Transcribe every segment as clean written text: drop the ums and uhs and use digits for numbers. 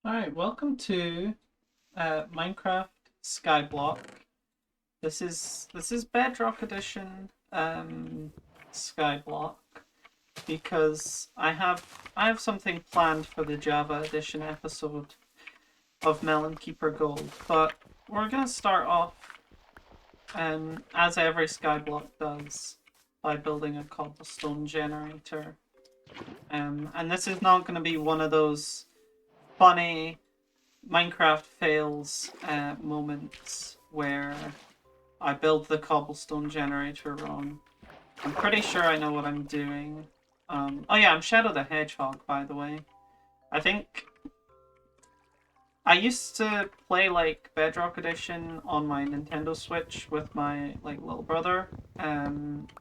Alright, welcome to Minecraft Skyblock. This is Bedrock Edition Skyblock because I have something planned for the Java Edition episode of Melon Keeper Gold, but we're gonna start off as every Skyblock does by building a cobblestone generator. And this is not gonna be one of those funny Minecraft fails moments where I build the cobblestone generator wrong. I'm pretty sure I know what I'm doing. Oh yeah, I'm Shadow the Hedgehog, by the way. I think I used to play like Bedrock Edition on my Nintendo Switch with my like little brother. And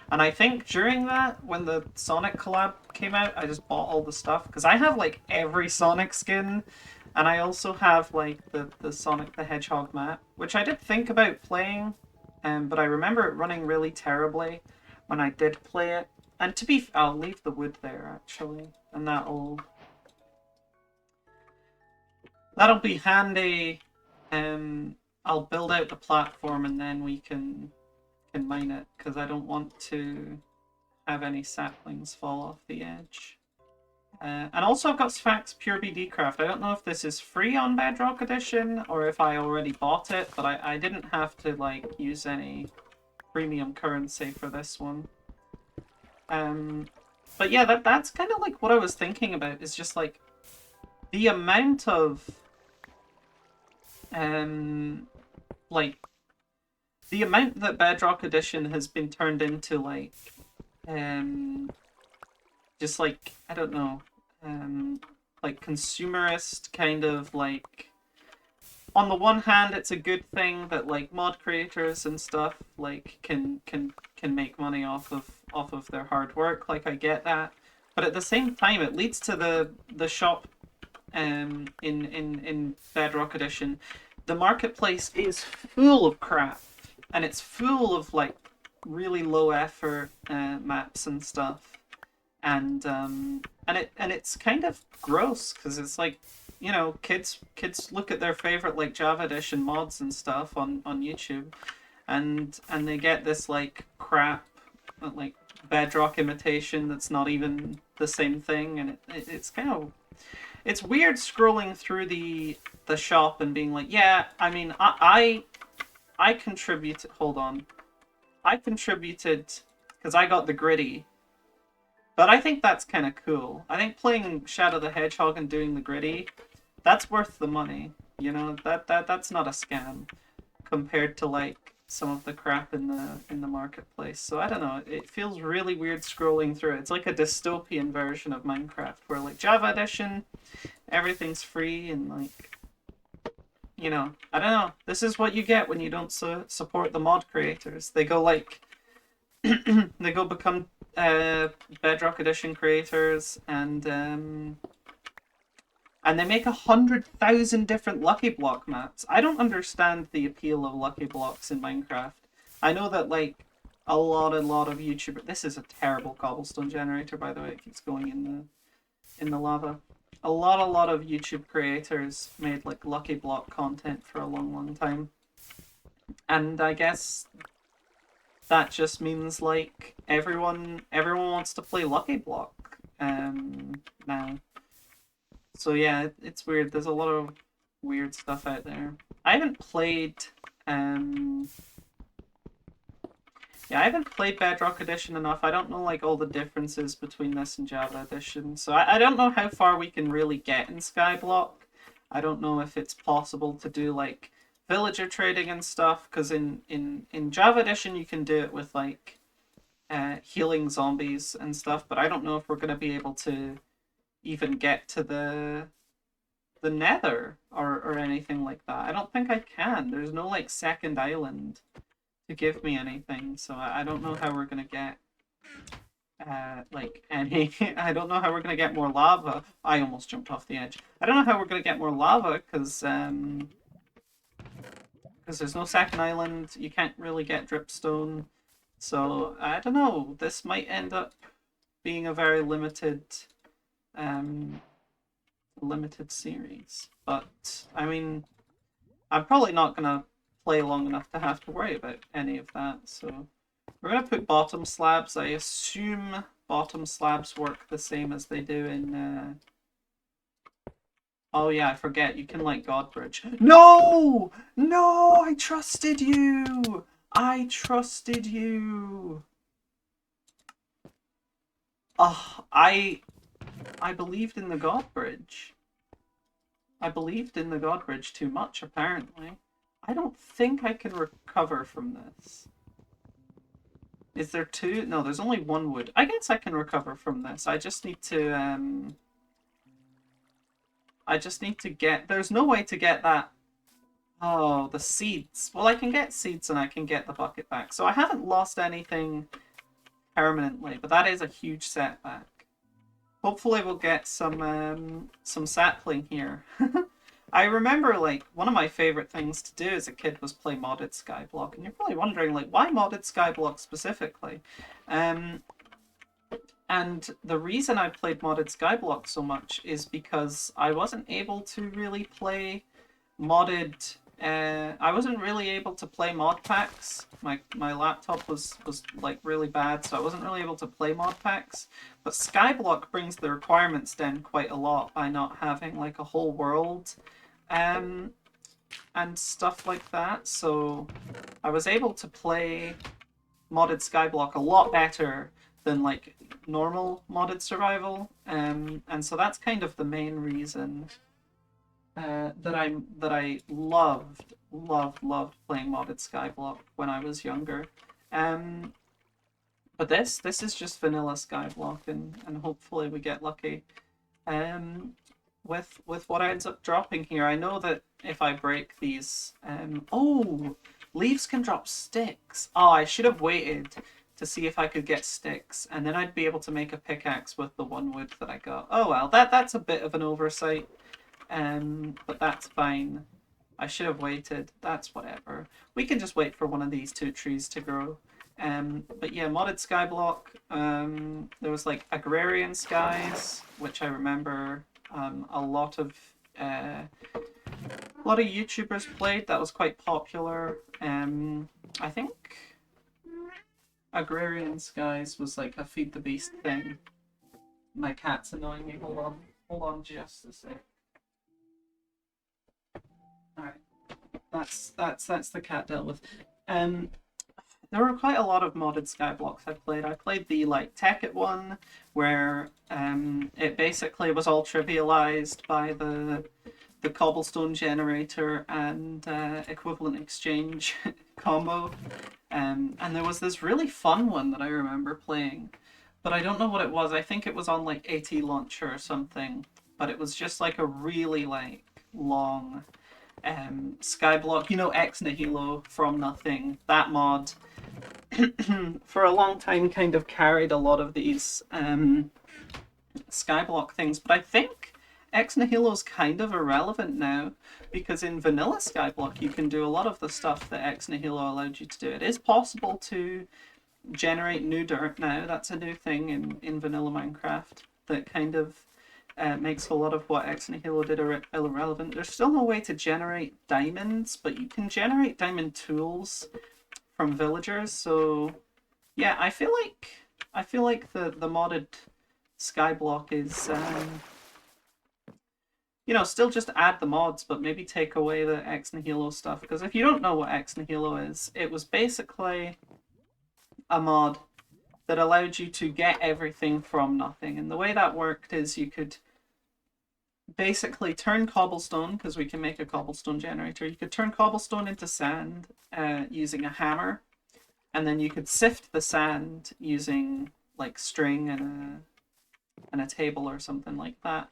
I think during that, when the Sonic collab came out, I just bought all the stuff because I have like every Sonic skin, and I also have like the Sonic the Hedgehog map, which I did think about playing, but I remember it running really terribly when I did play it. And I'll leave the wood there actually, and that'll be handy. I'll build out the platform and then we can mine it because I don't want to have any saplings fall off the edge. And also I've got Sphax Pure BD Craft. I don't know if this is free on Bedrock Edition or if I already bought it, but I didn't have to like use any premium currency for this one. But yeah, that's kind of like what I was thinking about, is just like the amount of um like the amount that Bedrock Edition has been turned into like um just like I don't know, like consumerist kind of like. On the one hand, it's a good thing that like mod creators and stuff like can make money off of their hard work. Like I get that, but at the same time, it leads to the shop in Bedrock Edition. The marketplace is full of crap, and it's full of like really low effort maps and stuff, and it's kind of gross because it's like, kids look at their favorite like Java Edition mods and stuff on YouTube, and they get this like crap like Bedrock imitation that's not even the same thing, and it's kind of, it's weird scrolling through the shop and being like, yeah, I mean, I contributed. Hold on, I contributed because I got the gritty. But I think that's kind of cool. I think playing Shadow the Hedgehog and doing the gritty, that's worth the money. That's not a scam compared to like some of the crap in the marketplace. So I don't know. It feels really weird scrolling through it. It's like a dystopian version of Minecraft where like Java Edition, everything's free and like, I don't know. This is what you get when you don't support the mod creators. They go like they go become Bedrock Edition creators, and they make 100,000 different Lucky Block maps. I don't understand the appeal of Lucky Blocks in Minecraft. I know that like a lot of YouTubers. This is a terrible cobblestone generator, by the way. It keeps going in the lava. A lot of YouTube creators made like Lucky Block content for a long, long time, and I guess that just means like everyone wants to play Lucky Block now. So yeah, it's weird. There's a lot of weird stuff out there. I haven't played um yeah, I haven't played Bedrock Edition enough. I don't know like all the differences between this and Java Edition. So I don't know how far we can really get in Skyblock. I don't know if it's possible to do like villager trading and stuff, because in Java Edition you can do it with like healing zombies and stuff, but I don't know if we're going to be able to even get to the nether or anything like that. I don't think I can. There's no like second island to give me anything, so I don't know how we're going to get like any. I don't know how we're going to get more lava. I almost jumped off the edge. I don't know how we're going to get more lava because there's no second island. You can't really get dripstone. So I don't know. This might end up being a very limited um, limited series. But I mean, I'm probably not gonna play long enough to have to worry about any of that. So we're gonna put bottom slabs. I assume bottom slabs work the same as they do in. Oh yeah, I forget. You can like God Bridge. No, no! I trusted you. I trusted you. Oh, I believed in the God Bridge. I believed in the God Bridge too much, apparently. I don't think I can recover from this. Is there two? No, there's only one wood. I guess I can recover from this. I just need to, I just need to get... There's no way to get that... Oh, the seeds. Well, I can get seeds and I can get the bucket back. So I haven't lost anything permanently, but that is a huge setback. Hopefully we'll get some sapling here. I remember, like, one of my favorite things to do as a kid was play modded Skyblock, and you're probably wondering, like, why modded Skyblock specifically? And the reason I played modded Skyblock so much is because I wasn't able to really play modded... I wasn't really able to play mod packs. My laptop was like really bad, so I wasn't really able to play mod packs. But Skyblock brings the requirements down quite a lot by not having like a whole world and stuff like that. So I was able to play modded Skyblock a lot better than like normal modded survival. And so that's kind of the main reason that I loved playing modded Skyblock when I was younger. But this is just vanilla Skyblock, and hopefully we get lucky with what ends up dropping here. I know that if I break these, oh, leaves can drop sticks. Oh, I should have waited to see if I could get sticks, and then I'd be able to make a pickaxe with the one wood that I got. Oh well, that's a bit of an oversight. But that's fine. I should have waited. That's whatever. We can just wait for one of these two trees to grow. But yeah, modded Skyblock. There was like Agrarian Skies, which I remember a lot of YouTubers played. That was quite popular. I think Agrarian Skies was like a feed the beast thing. My cat's annoying me. Hold on just a sec. Alright, that's the cat dealt with. There were quite a lot of modded Skyblocks I played. I played the like Tekkit one, where it basically was all trivialized by the cobblestone generator and equivalent exchange combo. And there was this really fun one that I remember playing, but I don't know what it was. I think it was on like AT Launcher or something, but it was just like a really like long Skyblock, you know, Ex Nihilo from Nothing. That mod for a long time kind of carried a lot of these Skyblock things, but I think Ex Nihilo's kind of irrelevant now, because in vanilla Skyblock you can do a lot of the stuff that Ex Nihilo allowed you to do. It is possible to generate new dirt now. That's a new thing in vanilla Minecraft that kind of makes a lot of what Ex Nihilo did irrelevant. There's still no way to generate diamonds, but you can generate diamond tools from villagers. So yeah, I feel like the modded Skyblock is you know, still just add the mods, but maybe take away the Ex Nihilo stuff. Because if you don't know what Ex Nihilo is, it was basically a mod that allowed you to get everything from nothing. And the way that worked is you could basically turn cobblestone, because we can make a cobblestone generator. You could turn cobblestone into sand using a hammer, and then you could sift the sand using like string and a table or something like that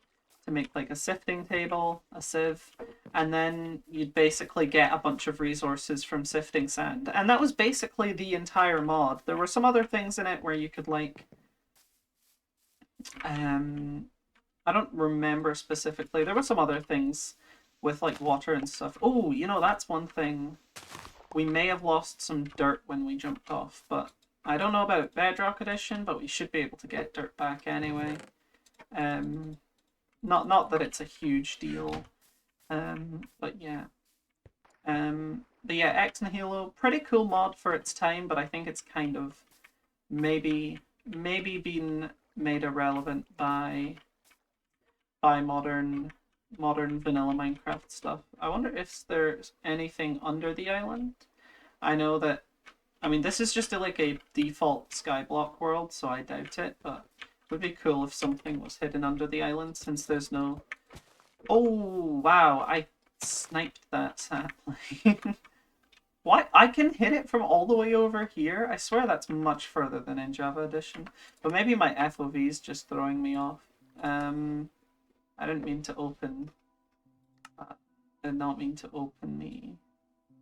to make like a sifting table, a sieve, and then you'd basically get a bunch of resources from sifting sand. And that was basically the entire mod. There were some other things in it where you could like I don't remember specifically. There were some other things with like water and stuff. Oh, you know, that's one thing. We may have lost some dirt when we jumped off, but I don't know about Bedrock Edition, but we should be able to get dirt back anyway. not that it's a huge deal. But yeah. But yeah, Ex Nihilo, pretty cool mod for its time, but I think it's kind of maybe been made irrelevant by modern vanilla Minecraft stuff. I wonder if there's anything under the island. I know that, I mean, this is just like a default Skyblock world, so I doubt it, but it would be cool if something was hidden under the island since there's no... Oh, wow, I sniped that sapling. Why? I can hit it from all the way over here? I swear that's much further than in Java Edition. But maybe my FOV is just throwing me off. I didn't mean to open... I did not mean to open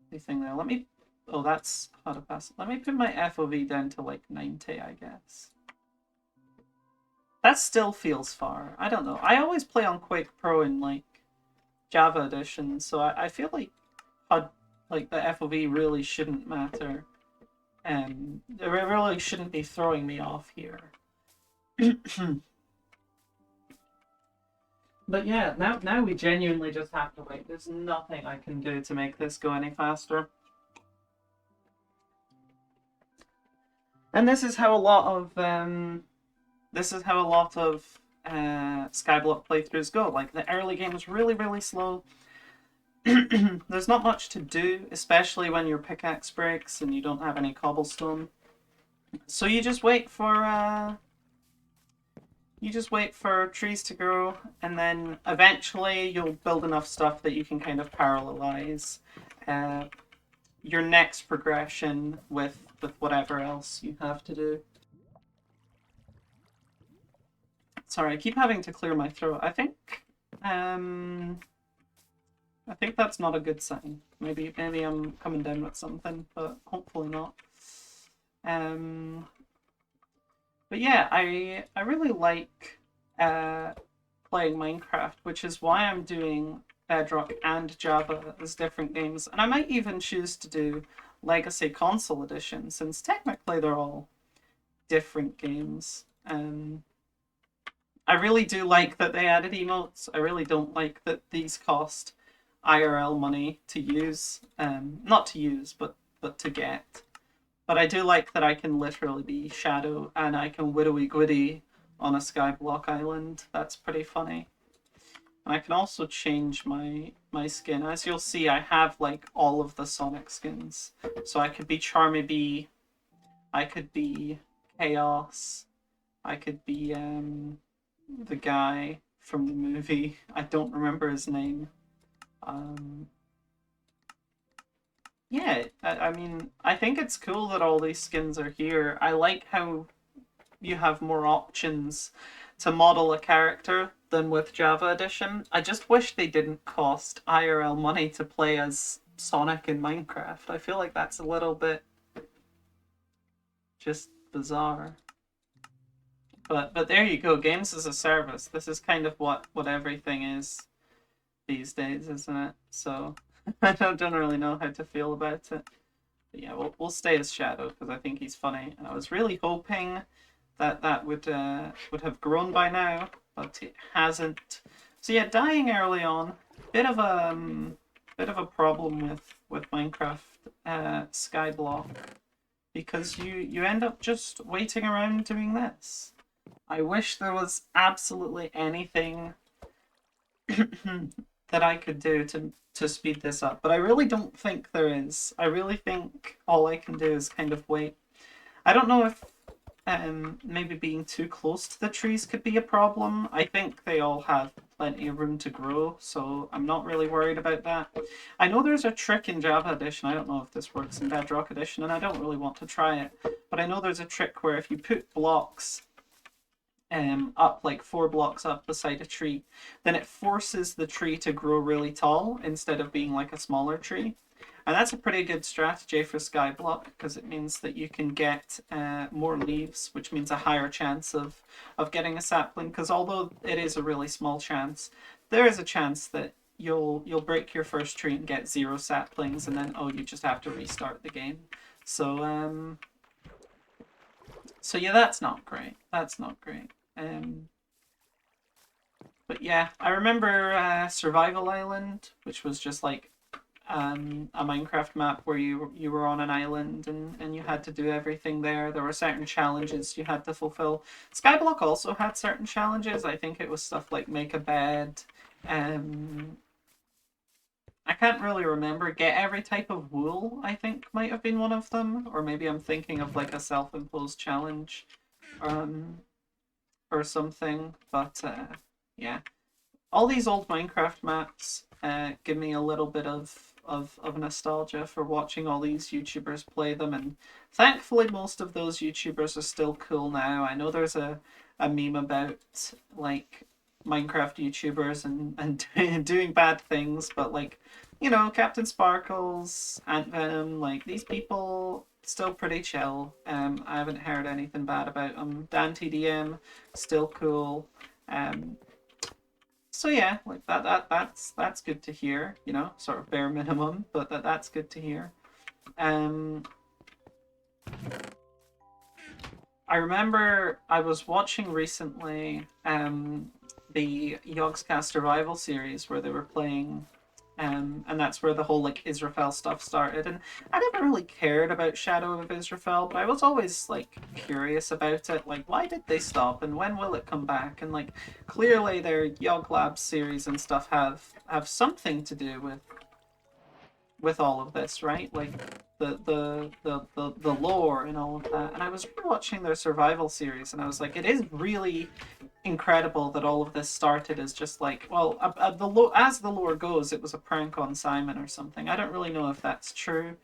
the thing there. Let me... Oh, that's how to pass it. Let me put my FOV down to like 90, I guess. That still feels far. I don't know. I always play on Quake Pro in like Java Edition, so I feel like the FOV really shouldn't matter. It really shouldn't be throwing me off here. But yeah, now we genuinely just have to wait. There's nothing I can do to make this go any faster. And this is how a lot of Skyblock playthroughs go. Like the early game is really, really slow. There's not much to do, especially when your pickaxe breaks and you don't have any cobblestone. So you just wait for trees to grow, and then eventually you'll build enough stuff that you can kind of parallelize your next progression with whatever else you have to do. Sorry, I keep having to clear my throat. I think that's not a good sign. Maybe I'm coming down with something, but hopefully not. But yeah, I really like playing Minecraft, which is why I'm doing Bedrock and Java as different games, and I might even choose to do Legacy Console Edition, since technically they're all different games. I really do like that they added emotes. I really don't like that these cost IRL money to use. Not to use, but to get. But I do like that I can literally be Shadow and I can widowy gwiddy on a Skyblock island. That's pretty funny. And I can also change my skin. As you'll see, I have like all of the Sonic skins. So I could be Charmy Bee, I could be Chaos, I could be the guy from the movie. I don't remember his name. Yeah, I mean, I think it's cool that all these skins are here. I like how you have more options to model a character than with Java Edition. I just wish they didn't cost IRL money to play as Sonic in Minecraft. I feel like that's a little bit just bizarre. But there you go, games as a service. This is kind of what everything is these days, isn't it? So I don't really know how to feel about it. But yeah, we'll stay as Shadow because I think he's funny, and I was really hoping that would have grown by now, but it hasn't. So yeah, dying early on, bit of a problem with Minecraft Skyblock, because you end up just waiting around doing this. I wish there was absolutely anything that I could do to speed this up, but I really don't think there is. I really think all I can do is kind of wait. I don't know if maybe being too close to the trees could be a problem. I think they all have plenty of room to grow, so I'm not really worried about that. I know there's a trick in Java Edition, I don't know if this works in Bedrock Edition, and I don't really want to try it, but I know there's a trick where if you put blocks up like 4 blocks up beside a tree, then it forces the tree to grow really tall instead of being like a smaller tree. And that's a pretty good strategy for Skyblock because it means that you can get more leaves, which means a higher chance of getting a sapling. Because although it is a really small chance, there is a chance that you'll break your first tree and get 0 saplings, and then you just have to restart the game. So so yeah, that's not great. That's not great. But But yeah, I remember Survival Island, which was just like a Minecraft map where you were on an island and you had to do everything there. There were certain challenges you had to fulfill. Skyblock also had certain challenges. I think it was stuff like make a bed. Um, I can't really remember. Get every type of wool, I think might have been one of them, or maybe I'm thinking of like a self-imposed challenge, um, or something. But yeah, all these old Minecraft maps give me a little bit of nostalgia for watching all these YouTubers play them, and thankfully most of those YouTubers are still cool now. I know there's a meme about like Minecraft YouTubers and doing bad things, but like, you know, Captain Sparkles, Ant Venom, like these people still pretty chill. I haven't heard anything bad about them. Dan TDM, still cool. Um, so yeah, like that's good to hear, you know, sort of bare minimum, but that's good to hear. Um I remember I was watching recently the Yogscast Survival series where they were playing and that's where the whole like Israfel stuff started. And I never really cared about Shadow of Israfel, but I was always like curious about it. Like, why did they stop, and when will it come back? And like, clearly their Yog Labs series and stuff have something to do with all of this, right? Like the lore and all of that. And I was watching their survival series, and I was like, it is really incredible that all of this started as just like, well, as the lore goes, it was a prank on Simon or something. I don't really know if that's true.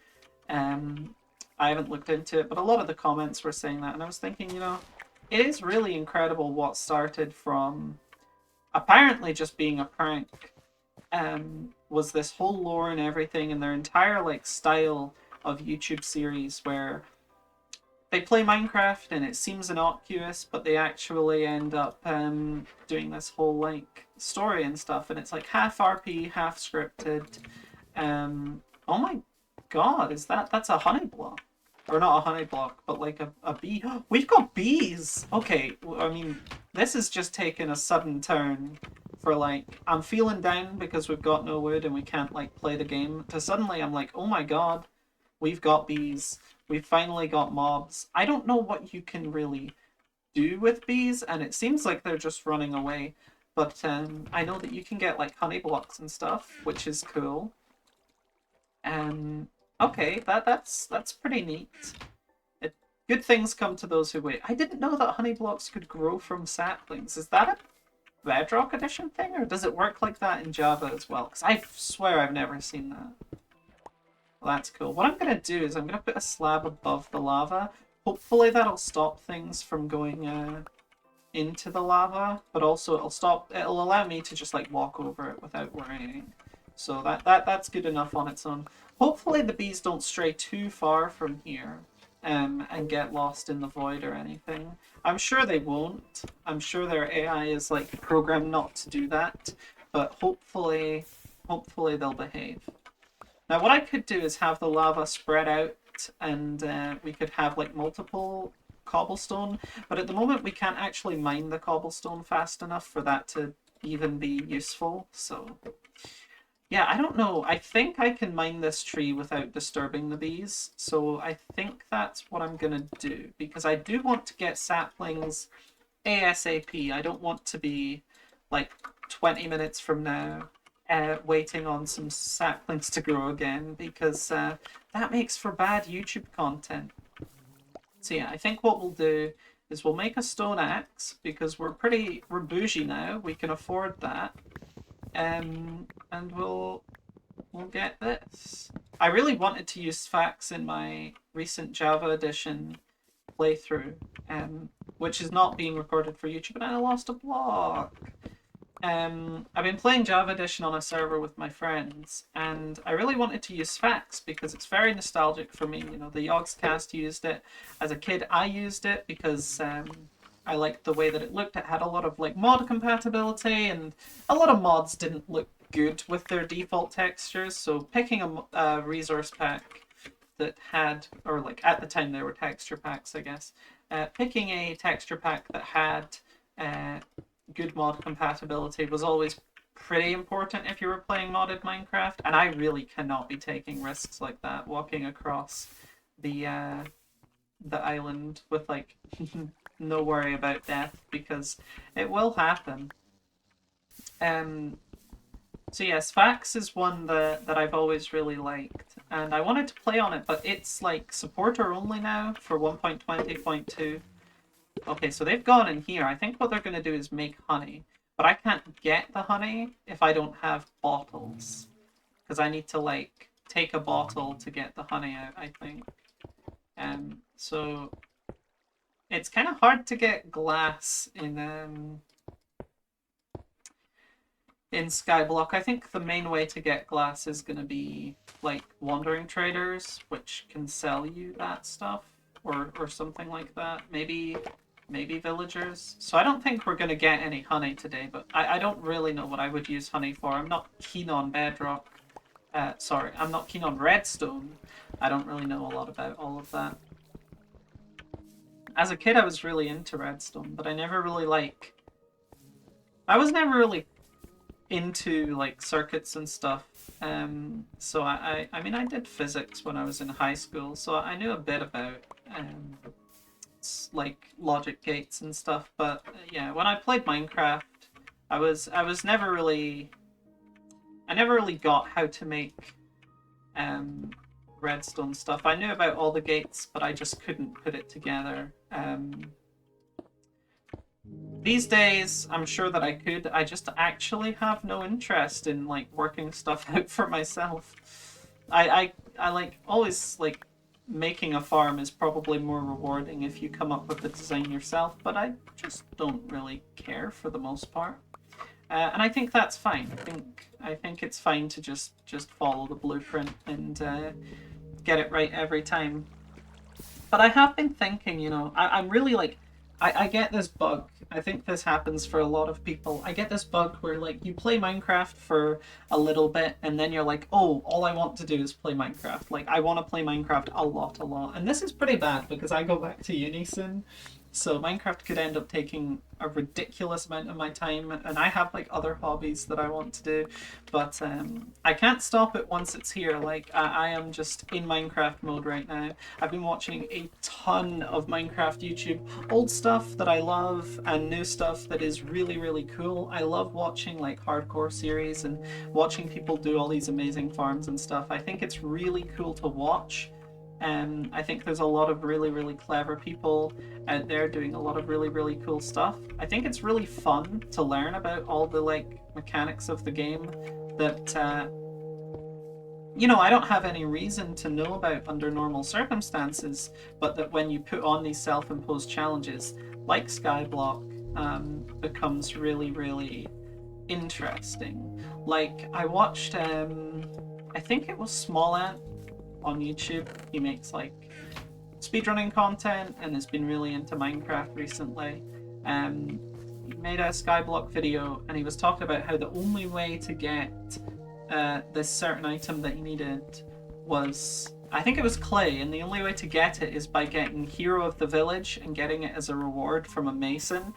Um, I haven't looked into it, but a lot of the comments were saying that, and I was thinking, you know, it is really incredible what started from apparently just being a prank was this whole lore and everything, and their entire like style of YouTube series where they play Minecraft and it seems innocuous, but they actually end up doing this whole like story and stuff, and it's like half RP, half scripted. Oh my god, is that's a honey block? Or not a honey block, but like a bee. We've got bees! Okay, I mean, this has just taken a sudden turn for like, I'm feeling down because we've got no wood and we can't like play the game, to suddenly I'm like, oh my god, we've got bees. We've finally got mobs. I don't know what you can really do with bees, and it seems like they're just running away. But I know that you can get like honey blocks and stuff, which is cool. Okay, that's pretty neat. It, good things come to those who wait. I didn't know that honey blocks could grow from saplings. Is that a Bedrock Edition thing, or does it work like that in Java as well? Because I swear I've never seen that. Well, that's cool. What I'm going to do is I'm going to put a slab above the lava. Hopefully that'll stop things from going into the lava, but also it'll allow me to just like walk over it without worrying. So that's good enough on its own. Hopefully the bees don't stray too far from here and get lost in the void or anything. I'm sure they won't. I'm sure their AI is like programmed not to do that, but hopefully they'll behave. Now what I could do is have the lava spread out, and we could have like multiple cobblestone, but at the moment we can't actually mine the cobblestone fast enough for that to even be useful. So yeah, I don't know. I think I can mine this tree without disturbing the bees, so I think that's what I'm gonna do, because I do want to get saplings ASAP. I don't want to be like 20 minutes from now waiting on some saplings to grow again, because that makes for bad YouTube content. So yeah, I think what we'll do is we'll make a stone axe, because we're bougie now. We can afford that. And we'll get this. I really wanted to use Fax in my recent Java edition playthrough, which is not being recorded for YouTube, and I lost a block. I've been playing Java Edition on a server with my friends, and I really wanted to use Fax because it's very nostalgic for me. You know, the Yogscast used it. As a kid, I used it because I liked the way that it looked. It had a lot of like mod compatibility, and a lot of mods didn't look good with their default textures. So picking a resource pack that had, or like at the time there were texture packs, I guess. Picking a texture pack that had good mod compatibility was always pretty important if you were playing modded Minecraft, and I really cannot be taking risks like that, walking across the island with like no worry about death, because it will happen. Um, so yes, Fax is one that I've always really liked, and I wanted to play on it, but it's like supporter only now for 1.20.2. Okay, so they've gone in here. I think what they're going to do is make honey, but I can't get the honey if I don't have bottles, because I need to like take a bottle to get the honey out, I think. So it's kind of hard to get glass in Skyblock. I think the main way to get glass is going to be like wandering traders, which can sell you that stuff, or something like that. Maybe villagers. So I don't think we're going to get any honey today, but I don't really know what I would use honey for. I'm not keen on bedrock. Sorry, I'm not keen on redstone. I don't really know a lot about all of that. As a kid, I was really into redstone, but I never really like... I was never really into like circuits and stuff. So I mean, I did physics when I was in high school, so I knew a bit about like logic gates and stuff. But yeah, when I played Minecraft, I was never really... I never really got how to make redstone stuff. I knew about all the gates, but I just couldn't put it together. These days, I'm sure that I could. I just actually have no interest in like working stuff out for myself. I like always like making a farm is probably more rewarding if you come up with the design yourself, but I just don't really care for the most part. And I think that's fine. I think it's fine to just follow the blueprint and get it right every time. But I have been thinking, you know, I'm really like, I get this bug. I think this happens for a lot of people. I get this bug where like you play Minecraft for a little bit and then you're like, oh, all I want to do is play Minecraft. Like I want to play Minecraft a lot. And this is pretty bad because I go back to uni soon. So Minecraft could end up taking a ridiculous amount of my time, and I have like other hobbies that I want to do, but I can't stop it once it's here. Like I am just in Minecraft mode right now. I've been watching a ton of Minecraft YouTube, old stuff that I love and new stuff that is really, really cool. I love watching like hardcore series and watching people do all these amazing farms and stuff. I think it's really cool to watch. I think there's a lot of really, really clever people out there doing a lot of really, really cool stuff. I think it's really fun to learn about all the like mechanics of the game that you know, I don't have any reason to know about under normal circumstances, but that when you put on these self-imposed challenges like Skyblock, becomes really, really interesting. Like I watched I think it was Small Ant on YouTube. He makes like speedrunning content and has been really into Minecraft recently. He made a Skyblock video and he was talking about how the only way to get this certain item that he needed was, I think it was clay, and the only way to get it is by getting Hero of the Village and getting it as a reward from a mason.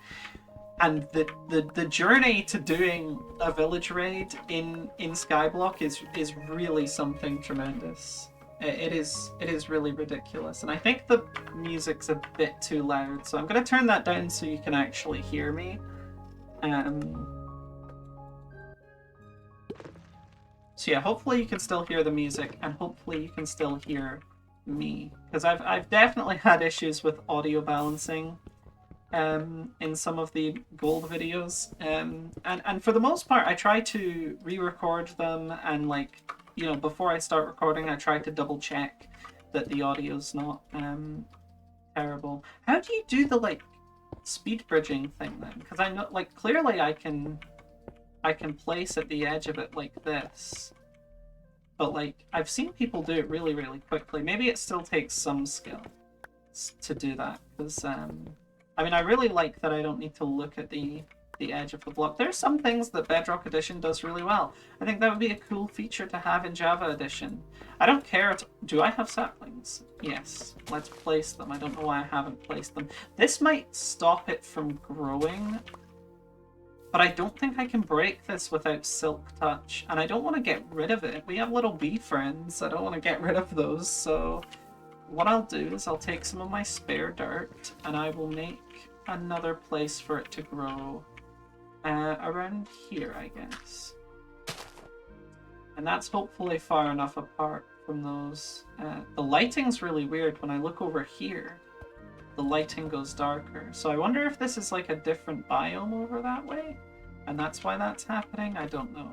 And the journey to doing a village raid in Skyblock is really something tremendous. It is really ridiculous, and I think the music's a bit too loud, so I'm going to turn that down so you can actually hear me. So yeah, hopefully you can still hear the music, and hopefully you can still hear me, because I've definitely had issues with audio balancing in some of the gold videos, and for the most part I try to re-record them, and like, you know, before I start recording I try to double check that the audio's not terrible. How do you do the like speed bridging thing then? Because I know, like, clearly I can place at the edge of it like this, but like I've seen people do it really, really quickly. Maybe it still takes some skill to do that, because I mean, I really like that I don't need to look at the edge of the block. There's some things that Bedrock Edition does really well. I think that would be a cool feature to have in Java Edition. I don't care. Do I have saplings? Yes. Let's place them. I don't know why I haven't placed them. This might stop it from growing. But I don't think I can break this without Silk Touch, and I don't want to get rid of it. We have little bee friends. I don't want to get rid of those, so what I'll do is I'll take some of my spare dirt, and I will make another place for it to grow around here, I guess. And that's hopefully far enough apart from those. The lighting's really weird. When I look over here, the lighting goes darker. So I wonder if this is like a different biome over that way, and that's why that's happening. I don't know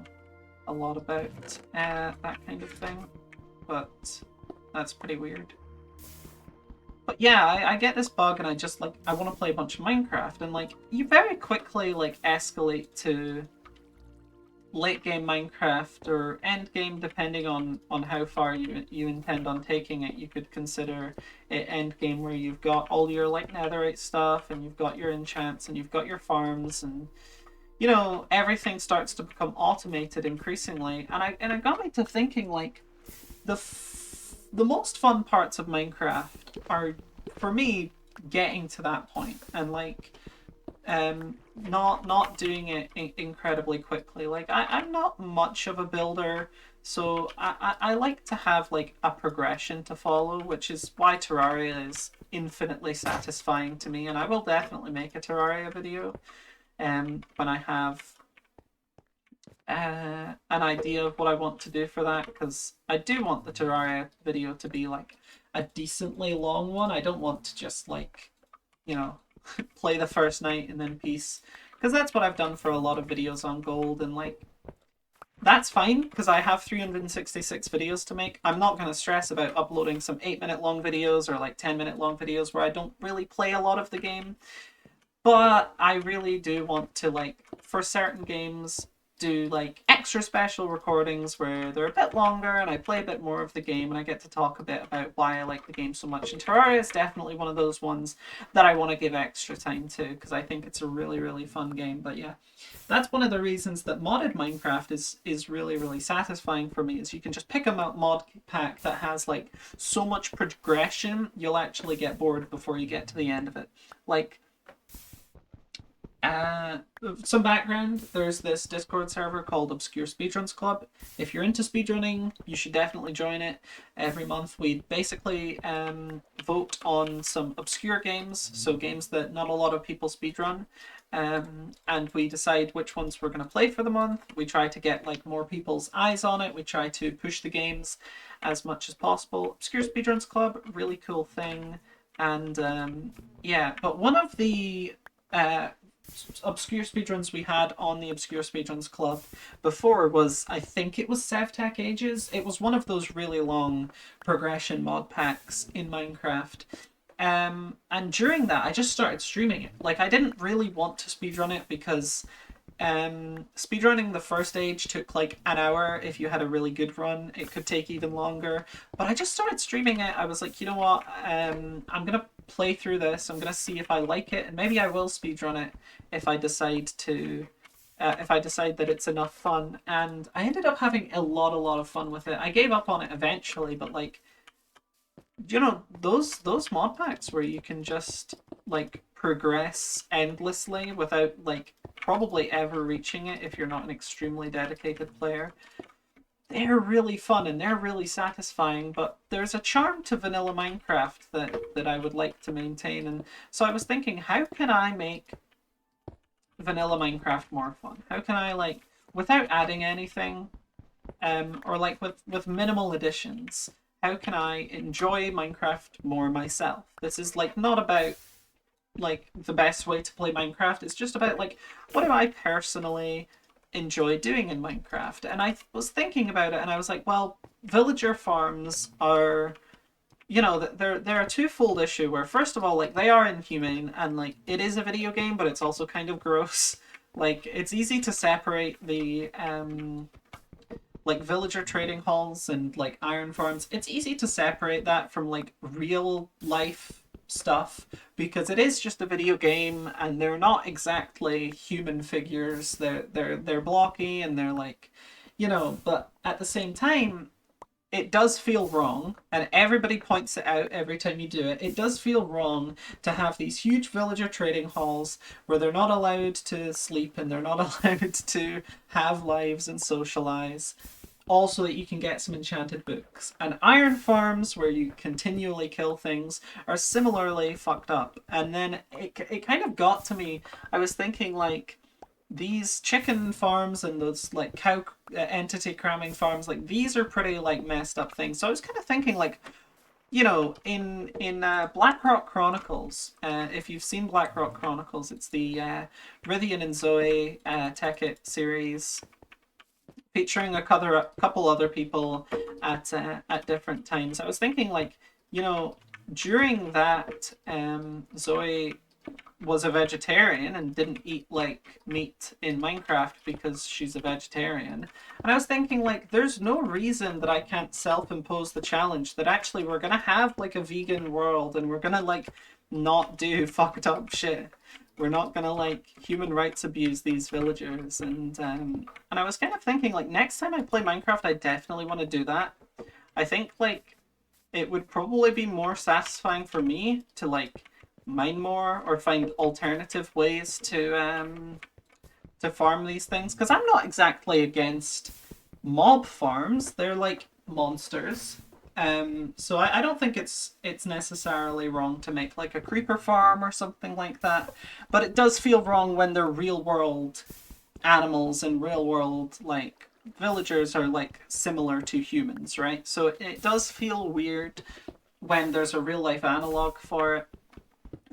a lot about that kind of thing, but that's pretty weird. But yeah, I get this bug and I just like, I want to play a bunch of Minecraft, and like, you very quickly like escalate to late game Minecraft or end game, depending on how far you intend on taking it. You could consider it end game where you've got all your like netherite stuff, and you've got your enchants, and you've got your farms, and you know, everything starts to become automated increasingly. And it got me to thinking, like, the most fun parts of Minecraft are, for me, getting to that point, and like not doing it incredibly quickly. Like, I'm not much of a builder, so I like to have like a progression to follow, which is why Terraria is infinitely satisfying to me. And I will definitely make a Terraria video when I have an idea of what I want to do for that, because I do want the Terraria video to be like a decently long one. I don't want to just like, you know, play the first night and then peace, because that's what I've done for a lot of videos on Gold, and like, that's fine because I have 366 videos to make. I'm not going to stress about uploading some 8-minute long videos or like 10-minute long videos where I don't really play a lot of the game. But I really do want to, like, for certain games, do like extra special recordings where they're a bit longer and I play a bit more of the game, and I get to talk a bit about why I like the game so much. And Terraria is definitely one of those ones that I want to give extra time to, because I think it's a really, really fun game. But yeah, that's one of the reasons that modded Minecraft is really, really satisfying for me, is you can just pick a mod pack that has like so much progression, you'll actually get bored before you get to the end of it. Like, some background, there's this Discord server called Obscure Speedruns Club. If you're into speedrunning, you should definitely join it. Every month we basically vote on some obscure games, so games that not a lot of people speedrun, and we decide which ones we're going to play for the month. We try to get like more people's eyes on it. We try to push the games as much as possible. Obscure Speedruns Club, really cool thing. And yeah, but one of the obscure speedruns we had on the Obscure Speedruns Club before was, I think it was SevTech Ages. It was one of those really long progression mod packs in Minecraft. And during that, I just started streaming it. Like, I didn't really want to speedrun it because speedrunning the first age took like an hour. If you had a really good run, it could take even longer. But I just started streaming it. I was like, you know what? I'm gonna play through this. I'm gonna see if I like it, and maybe I will speedrun it if I decide to. If I decide that it's enough fun. And I ended up having a lot of fun with it. I gave up on it eventually, but like, you know, those mod packs where you can just like progress endlessly without like probably ever reaching it if you're not an extremely dedicated player, they're really fun and they're really satisfying. But there's a charm to vanilla Minecraft that I would like to maintain. And so I was thinking, how can I make vanilla Minecraft more fun? How can I, like, without adding anything, or like with minimal additions, how can I enjoy Minecraft more myself? This is like not about like the best way to play Minecraft. It's just about like, what do I personally enjoy doing in Minecraft? And I was thinking about it and I was like, well, villager farms are, you know, they're a twofold issue where, first of all, like, they are inhumane, and like, it is a video game, but it's also kind of gross. Like, it's easy to separate the like villager trading halls and like iron farms. It's easy to separate that from like real life stuff because it is just a video game and they're not exactly human figures. They're blocky and they're like, you know, but at the same time, it does feel wrong, and everybody points it out every time you do it. It does feel wrong to have these huge villager trading halls where they're not allowed to sleep and they're not allowed to have lives and socialize. Also, that you can get some enchanted books. And iron farms where you continually kill things are similarly fucked up. And then it kind of got to me. I was thinking, like, these chicken farms and those like cow entity cramming farms, like these are pretty like messed up things. So I was kind of thinking, like, in Blackrock Chronicles, if you've seen Blackrock Chronicles, it's the Rithian and Zoe Tekkit series featuring couple other people at different times. I was thinking, like, during that, Zoe was a vegetarian and didn't eat like meat in Minecraft because she's a vegetarian. And I was thinking, like, there's no reason that I can't self-impose the challenge that actually we're gonna have like a vegan world and we're gonna like not do fucked up shit. We're not gonna like human rights abuse these villagers, and I was kind of thinking, like, next time I play Minecraft, I definitely want to do that. I think like it would probably be more satisfying for me to like mine more or find alternative ways to farm these things, because I'm not exactly against mob farms. They're like monsters. So I don't think it's necessarily wrong to make like a creeper farm or something like that, but it does feel wrong when they're real world animals and real world like villagers are like similar to humans, right? So it does feel weird when there's a real life analog for it.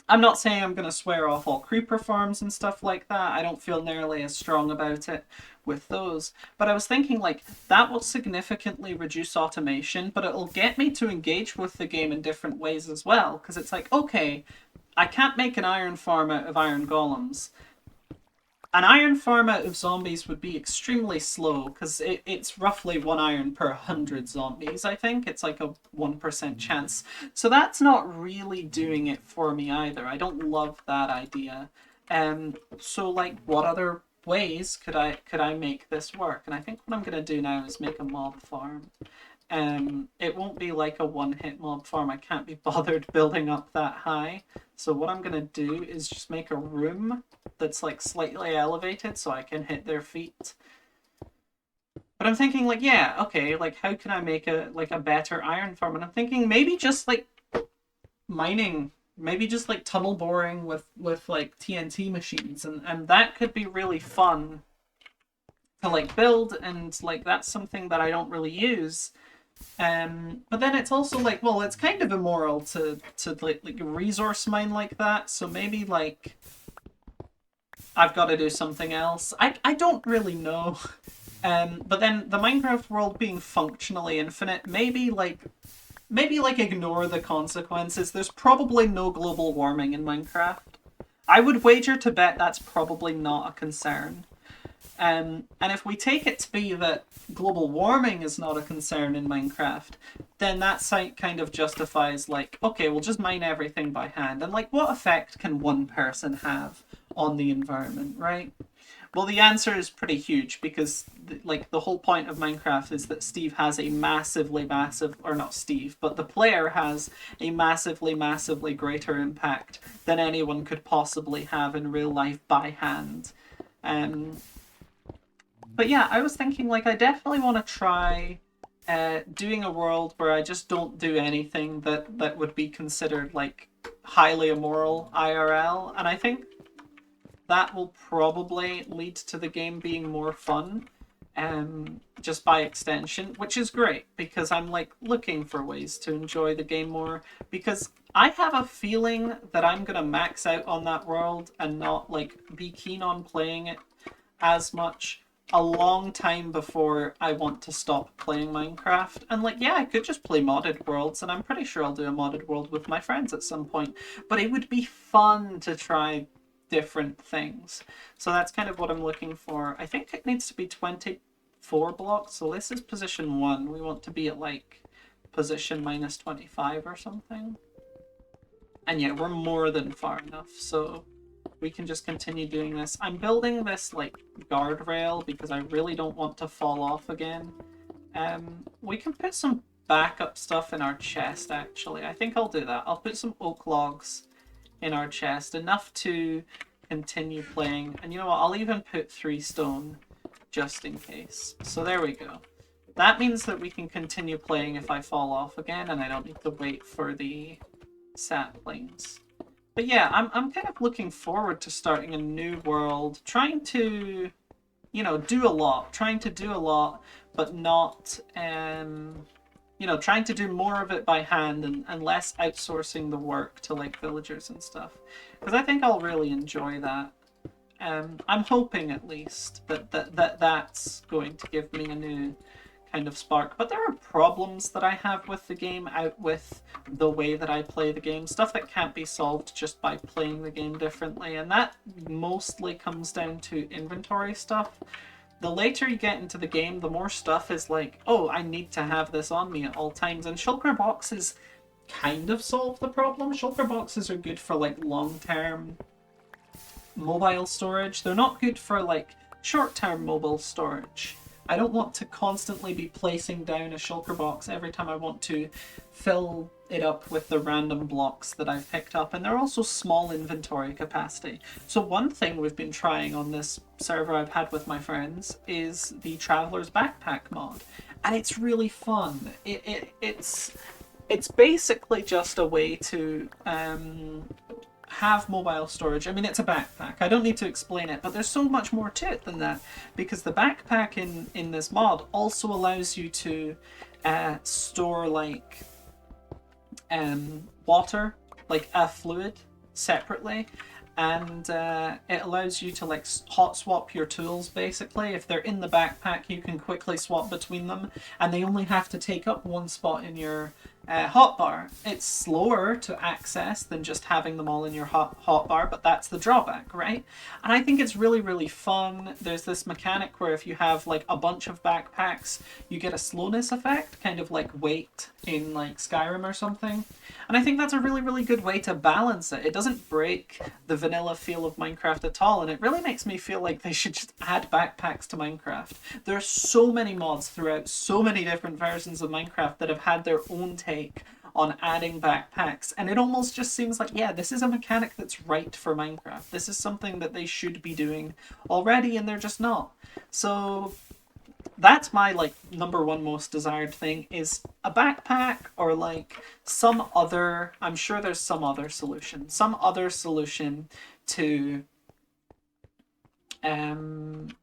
I'm not saying I'm going to swear off all creeper farms and stuff like that. I don't feel nearly as strong about it with those. But I was thinking, like, that will significantly reduce automation, but it'll get me to engage with the game in different ways as well. Because it's like, okay, I can't make an iron farm out of iron golems. An iron farm out of zombies would be extremely slow, because it's roughly 1 iron per 100 zombies, I think. It's like a 1% chance. So that's not really doing it for me either. I don't love that idea. So, like, what other ways could I make this work? And I think what I'm going to do now is make a mob farm. It won't be like a one-hit mob farm. I can't be bothered building up that high. So what I'm going to do is just make a room that's like slightly elevated so I can hit their feet. But I'm thinking, like, yeah, okay, like, how can I make a better iron farm? And I'm thinking maybe just like mining, maybe just like tunnel boring with like TNT machines, and that could be really fun to like build, and like that's something that I don't really use. But then it's also like, well, it's kind of immoral to like resource mine like that. So maybe like I've got to do something else. I don't really know. But then the Minecraft world being functionally infinite, maybe like ignore the consequences. There's probably no global warming in Minecraft. I would wager to bet that's probably not a concern. And if we take it to be that global warming is not a concern in Minecraft, then that site kind of justifies, like, okay, we'll just mine everything by hand. And, like, what effect can one person have on the environment, right? Well, the answer is pretty huge, because, like, the whole point of Minecraft is that Steve has a massively, or not Steve, but the player has a massively, massively greater impact than anyone could possibly have in real life by hand. But yeah, I was thinking, like, I definitely want to try doing a world where I just don't do anything that would be considered, like, highly immoral IRL. And I think that will probably lead to the game being more fun, just by extension, which is great, because I'm, like, looking for ways to enjoy the game more, because I have a feeling that I'm going to max out on that world and not, like, be keen on playing it as much a long time before I want to stop playing Minecraft. And, like, yeah, I could just play modded worlds, and I'm pretty sure I'll do a modded world with my friends at some point, but it would be fun to try different things. So that's kind of what I'm looking for. I think it needs to be 24 blocks, so this is position 1. We want to be at, like, position minus 25 or something. And yeah, we're more than far enough, so we can just continue doing this. I'm building this, like, guardrail because I really don't want to fall off again. We can put some backup stuff in our chest, actually. I think I'll do that. I'll put some oak logs in our chest, enough to continue playing. And you know what? I'll even put 3 stone just in case. So there we go. That means that we can continue playing if I fall off again, and I don't need to wait for the saplings. But yeah, I'm kind of looking forward to starting a new world, trying to, you know, do a lot, but not, you know, trying to do more of it by hand and less outsourcing the work to like villagers and stuff. Because I think I'll really enjoy that. I'm hoping at least that's going to give me a new kind of spark. But there are problems that I have with the game, out with the way that I play the game, stuff that can't be solved just by playing the game differently, and that mostly comes down to inventory stuff. The later you get into the game, the more stuff is like, oh, I need to have this on me at all times, and shulker boxes kind of solve the problem. Shulker boxes are good for like long-term mobile storage. They're not good for like short-term mobile storage. I don't want to constantly be placing down a shulker box every time I want to fill it up with the random blocks that I've picked up. And they're also small inventory capacity. So one thing we've been trying on this server I've had with my friends is the Traveler's Backpack mod. And it's really fun. It's basically just a way to have mobile storage. I mean, it's a backpack. I don't need to explain it, but there's so much more to it than that, because the backpack in this mod also allows you to store like water, like a fluid, separately, and it allows you to like hot swap your tools. Basically, if they're in the backpack, you can quickly swap between them, and they only have to take up one spot in your hotbar. It's slower to access than just having them all in your hotbar, but that's the drawback, right? And I think it's really, really fun. There's this mechanic where if you have like a bunch of backpacks, you get a slowness effect, kind of like weight in like Skyrim or something. And I think that's a really, really good way to balance it. It doesn't break the vanilla feel of Minecraft at all, and it really makes me feel like they should just add backpacks to Minecraft. There are so many mods throughout so many different versions of Minecraft that have had their own take on adding backpacks, and it almost just seems like, yeah, this is a mechanic that's right for Minecraft. This is something that they should be doing already, and they're just not. So that's my like number one most desired thing, is a backpack, or like some other, I'm sure there's some other solution to the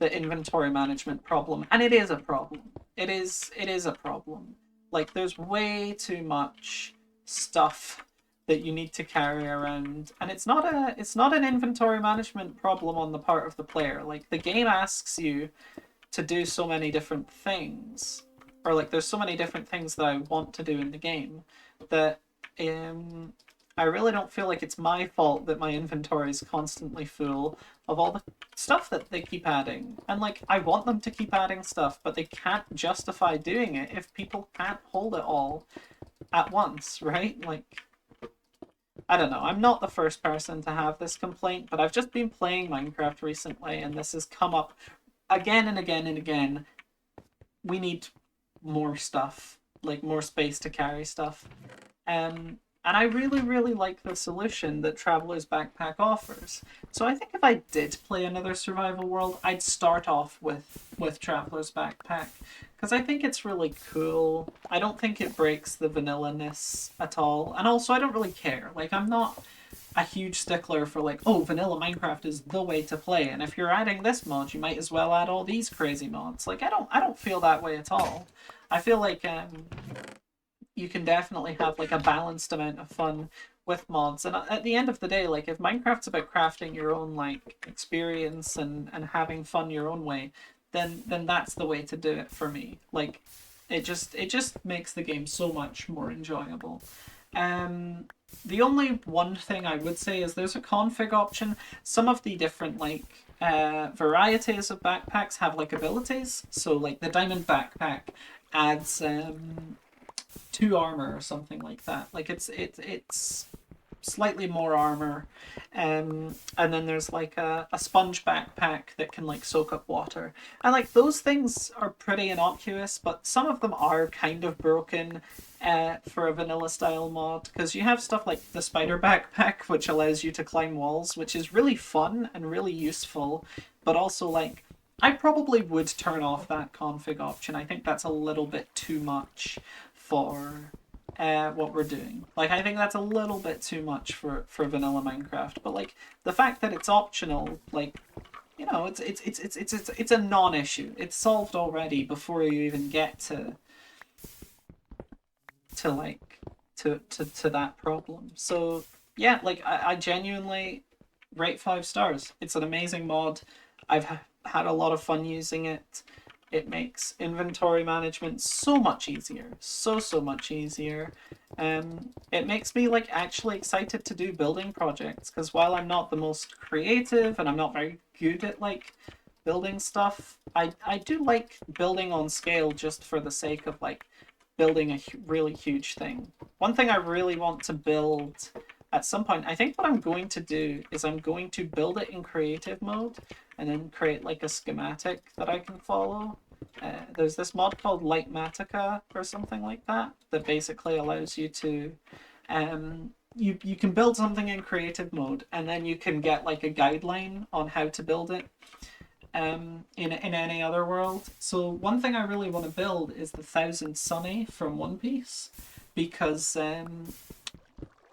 inventory management problem. And it is a problem. It is a problem. Like, there's way too much stuff that you need to carry around, and it's not an inventory management problem on the part of the player. Like, the game asks you to do so many different things, or like there's so many different things that I want to do in the game, that I really don't feel like it's my fault that my inventory is constantly full of all the stuff that they keep adding. And like, I want them to keep adding stuff, but they can't justify doing it if people can't hold it all at once, right? Like, I don't know. I'm not the first person to have this complaint, but I've just been playing Minecraft recently, and this has come up again and again and again. We need more stuff, like more space to carry stuff. And I really, really like the solution that Traveler's Backpack offers. So I think if I did play another survival world, I'd start off with Traveler's Backpack, because I think it's really cool. I don't think it breaks the vanilla-ness at all. And also, I don't really care. Like, I'm not a huge stickler for like, oh, vanilla Minecraft is the way to play, and if you're adding this mod, you might as well add all these crazy mods. Like, I don't feel that way at all. I feel like you can definitely have like a balanced amount of fun with mods. And at the end of the day, like, if Minecraft's about crafting your own like experience and having fun your own way, then that's the way to do it for me. Like, it just makes the game so much more enjoyable. The only one thing I would say is there's a config option. Some of the different like varieties of backpacks have like abilities. So like the diamond backpack adds 2 armor or something like that. Like, it's slightly more armor, and then there's like a sponge backpack that can like soak up water. And like those things are pretty innocuous, but some of them are kind of broken for a vanilla style mod, because you have stuff like the spider backpack, which allows you to climb walls, which is really fun and really useful, but also like I probably would turn off that config option. I think that's a little bit too much for what we're doing. Like, I think that's a little bit too much for vanilla Minecraft. But like the fact that it's optional, like, you know, it's a non-issue. It's solved already before you even get to like to that problem. So yeah, like I genuinely rate 5 stars. It's an amazing mod. I've had a lot of fun using it. It makes inventory management so much easier, so much easier. It makes me like actually excited to do building projects, because while I'm not the most creative and I'm not very good at like building stuff, I do like building on scale just for the sake of like building a really huge thing. One thing I really want to build at some point, I think what I'm going to do is I'm going to build it in creative mode and then create like a schematic that I can follow. There's this mod called Lightmatica or something like that that basically allows you to you can build something in creative mode, and then you can get like a guideline on how to build it in any other world. So one thing I really want to build is the Thousand Sunny from One Piece, because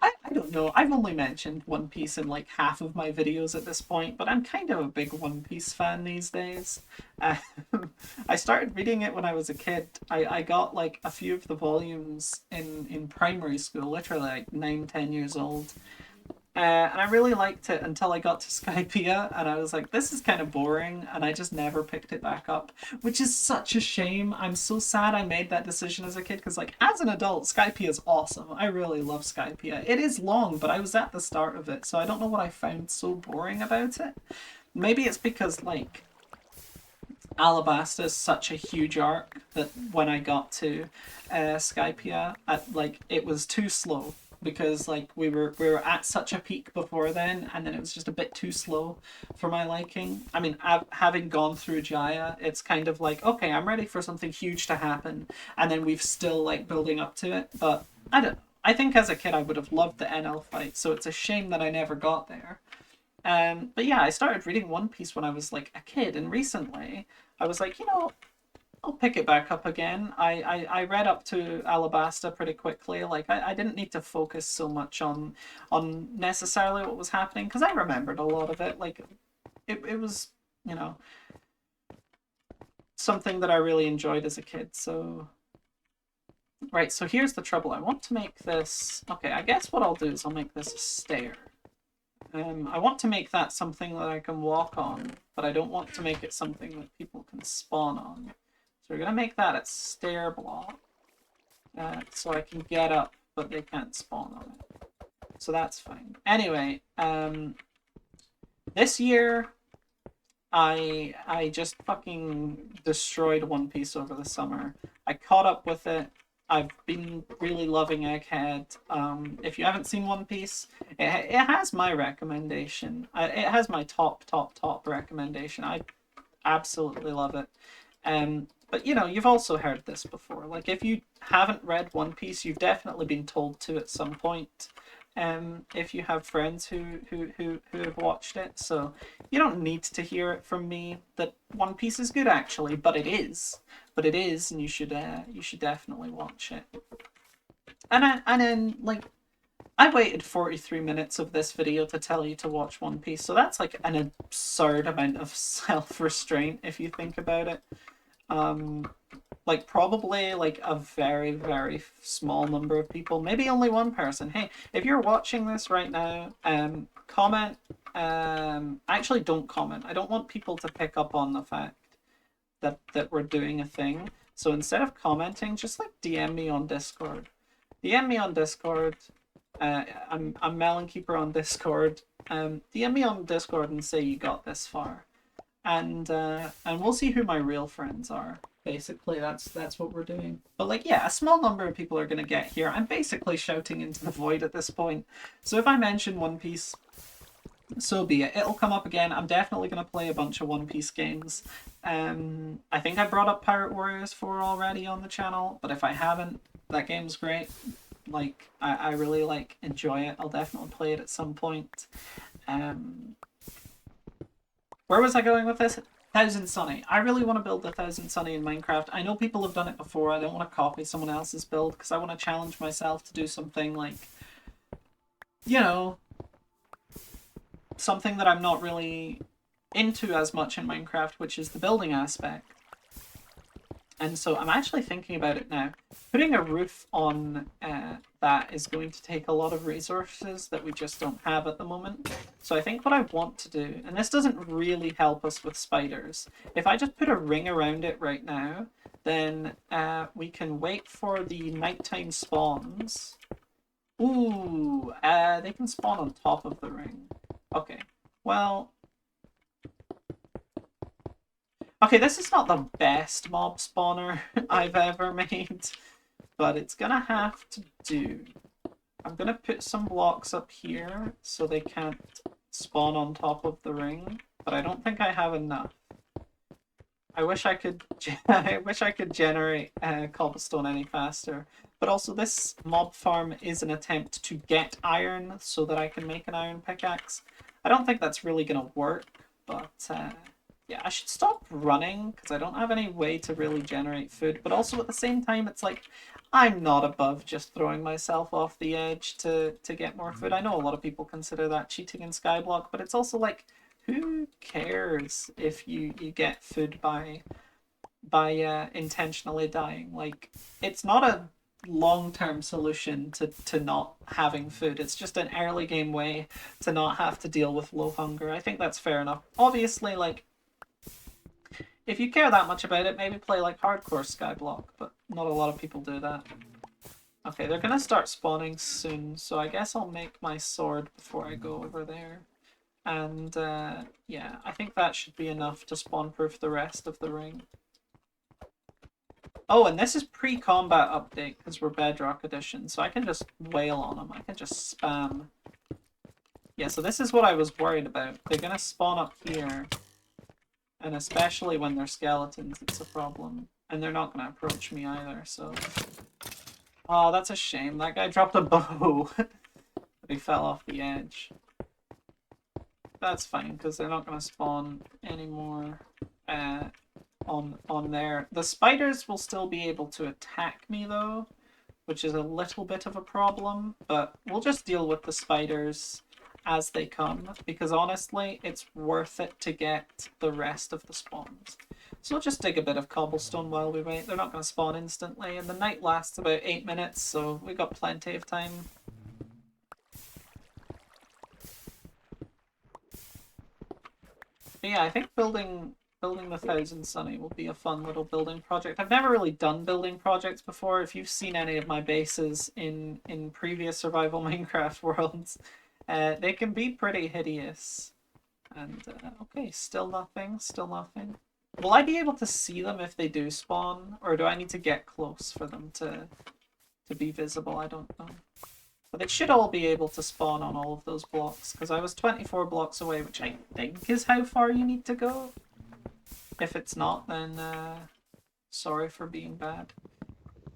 I don't know, I've only mentioned One Piece in like half of my videos at this point, but I'm kind of a big One Piece fan these days. Um, I started reading it when I was a kid. I got like a few of the volumes in primary school, literally like 9, 10 years old. And I really liked it until I got to Skypiea, and I was like, this is kind of boring, and I just never picked it back up, which is such a shame. I'm so sad I made that decision as a kid, because like as an adult, Skypiea is awesome. I really love Skypiea. It is long, but I was at the start of it, so I don't know what I found so boring about it. Maybe it's because like Alabasta is such a huge arc that when I got to Skypiea, like it was too slow, because like we were at such a peak before then, and then it was just a bit too slow for my liking. I mean, having gone through Jaya, it's kind of like, okay, I'm ready for something huge to happen, and then we've still like building up to it. But I don't know. I think as a kid I would have loved the NL fight, so it's a shame that I never got there. But yeah, I started reading One Piece when I was like a kid, and recently I was like, you know, I'll pick it back up again. I read up to Alabasta pretty quickly. Like I didn't need to focus so much on necessarily what was happening, because I remembered a lot of it. Like it was, you know, something that I really enjoyed as a kid. So right, so here's the trouble. I want to make this, okay, I guess what I'll do is I'll make this a stair. I want to make that something that I can walk on, but I don't want to make it something that people can spawn on. So we're going to make that a stair block, so I can get up, but they can't spawn on it. So that's fine. Anyway, this year I just fucking destroyed One Piece over the summer. I caught up with it. I've been really loving Egghead. If you haven't seen One Piece, it has my recommendation. It has my top recommendation. I absolutely love it. But you know, you've also heard this before. Like if you haven't read One Piece, you've definitely been told to at some point. If you have friends who have watched it, so you don't need to hear it from me that One Piece is good actually, but it is. But it is, and you should definitely watch it. And then like I waited 43 minutes of this video to tell you to watch One Piece, so that's like an absurd amount of self-restraint if you think about it. Like probably like a very small number of people, maybe only one person. Hey, if you're watching this right now, comment. Actually, don't comment. I don't want people to pick up on the fact that we're doing a thing. So instead of commenting, just like DM me on Discord. DM me on Discord. I'm Melonkeeper on Discord. DM me on Discord and say you got this far. and we'll see who my real friends are. Basically, that's what we're doing. But like, yeah, a small number of people are gonna get here. I'm basically shouting into the void at this point. So if I mention One Piece, so be it. It'll come up again. I'm definitely gonna play a bunch of One Piece games. I think I brought up Pirate Warriors 4 already on the channel, but if I haven't, that game's great. Like, I really like enjoy it. I'll definitely play it at some point. Where was I going with this? Thousand Sunny. I really want to build the Thousand Sunny in Minecraft. I know people have done it before. I don't want to copy someone else's build because I want to challenge myself to do something like, you know, something that I'm not really into as much in Minecraft, which is the building aspect. And so I'm actually thinking about it now. Putting a roof on that is going to take a lot of resources that we just don't have at the moment. So I think what I want to do, and this doesn't really help us with spiders, if I just put a ring around it right now, then we can wait for the nighttime spawns. Ooh, they can spawn on top of the ring. Okay, well... Okay, this is not the best mob spawner I've ever made, but it's gonna have to do. I'm gonna put some blocks up here so they can't spawn on top of the ring, but I don't think I have enough. I wish I could generate cobblestone any faster. But also this mob farm is an attempt to get iron so that I can make an iron pickaxe. I don't think that's really gonna work, but yeah, I should stop running because I don't have any way to really generate food. But also at the same time, it's like I'm not above just throwing myself off the edge to get more food. I know a lot of people consider that cheating in Skyblock, but it's also like, who cares if you get food by intentionally dying? Like, it's not a long-term solution to not having food. It's just an early game way to not have to deal with low hunger. I think that's fair enough. Obviously, like, if you care that much about it, maybe play like hardcore Skyblock, but not a lot of people do that. Okay, they're gonna start spawning soon, so I guess I'll make my sword before I go over there. And yeah, I think that should be enough to spawn-proof the rest of the ring. Oh, and this is pre-combat update because we're Bedrock Edition, so I can just wail on them. I can just spam. Yeah, so this is what I was worried about. They're gonna spawn up here. And especially when they're skeletons, it's a problem. And they're not gonna approach me either, so... Oh, that's a shame. That guy dropped a bow. But he fell off the edge. That's fine, because they're not gonna spawn anymore on there. The spiders will still be able to attack me, though, which is a little bit of a problem. But we'll just deal with the spiders as they come, because honestly, it's worth it to get the rest of the spawns. So we'll just dig a bit of cobblestone while we wait. They're not going to spawn instantly, and the night lasts about 8 minutes, so we've got plenty of time. But yeah, I think building the Thousand Sunny will be a fun little building project. I've never really done building projects before. If you've seen any of my bases in previous survival Minecraft worlds, they can be pretty hideous. And, okay, still nothing, still nothing. Will I be able to see them if they do spawn? Or do I need to get close for them to be visible? I don't know. But they should all be able to spawn on all of those blocks, because I was 24 blocks away, which I think is how far you need to go. If it's not, then, sorry for being bad.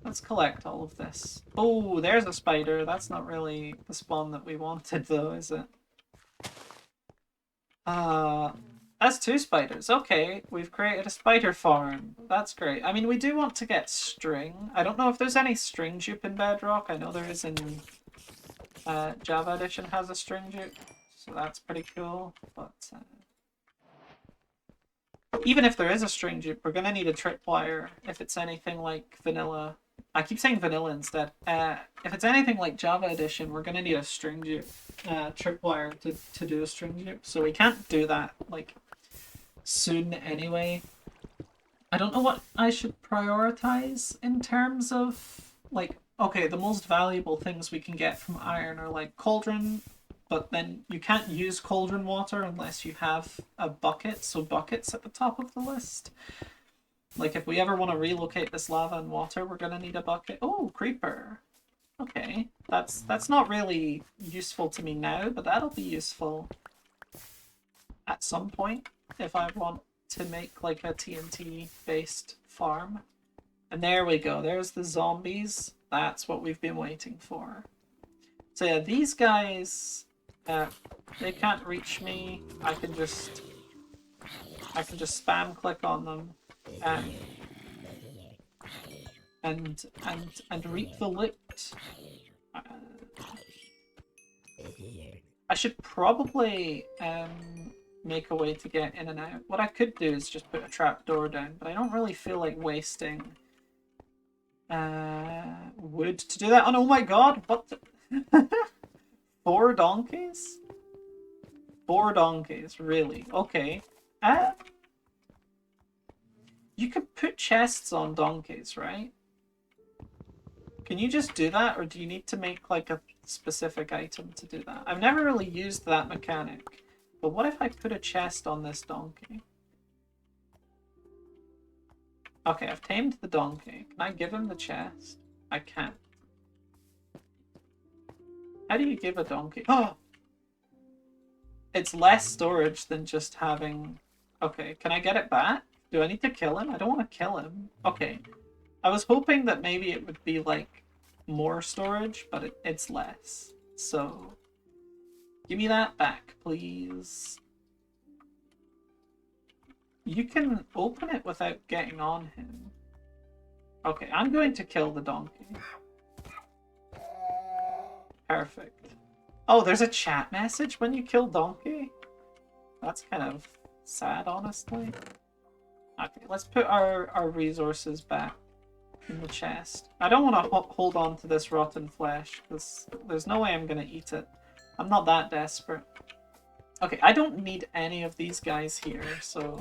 Let's collect all of this. Oh, there's a spider. That's not really the spawn that we wanted, though, is it? That's 2 spiders. Okay, we've created a spider farm. That's great. I mean, we do want to get string. I don't know if there's any string dupe in Bedrock. I know there is in Java Edition has a string dupe, so that's pretty cool. But even if there is a string dupe, we're gonna need a tripwire if it's anything like vanilla. I keep saying vanilla instead. If it's anything like Java Edition, we're gonna need a string dupe tripwire to do a string dupe. So we can't do that like soon anyway. I don't know what I should prioritize in terms of like, okay, the most valuable things we can get from iron are like cauldron but then you can't use cauldron water unless you have a bucket, so buckets at the top of the list. Like, if we ever want to relocate this lava and water, we're gonna need a bucket. Oh, creeper. Okay, that's not really useful to me now, but that'll be useful at some point if I want to make like a TNT-based farm. And there we go, there's the zombies. That's what we've been waiting for. So yeah, these guys, they can't reach me. I can just spam click on them and reap the loot. I should probably make a way to get in and out. What I could do is just put a trapdoor down, but I don't really feel like wasting wood to do that. Oh my god, what the... 4 donkeys? 4 donkeys, really? Okay. You could put chests on donkeys, right? Can you just do that, or do you need to make like a specific item to do that? I've never really used that mechanic, but what if I put a chest on this donkey? Okay, I've tamed the donkey. Can I give him the chest? I can't. How do you give a donkey? Oh! It's less storage than just having... Okay, can I get it back? Do I need to kill him? I don't want to kill him. Okay. I was hoping that maybe it would be like more storage, but it's less. So, give me that back, please. You can open it without getting on him. Okay, I'm going to kill the donkey. Perfect. Oh, there's a chat message when you kill donkey? That's kind of sad, honestly. Okay, let's put our resources back in the chest. I don't want to hold on to this rotten flesh, because there's no way I'm going to eat it. I'm not that desperate. Okay, I don't need any of these guys here, so...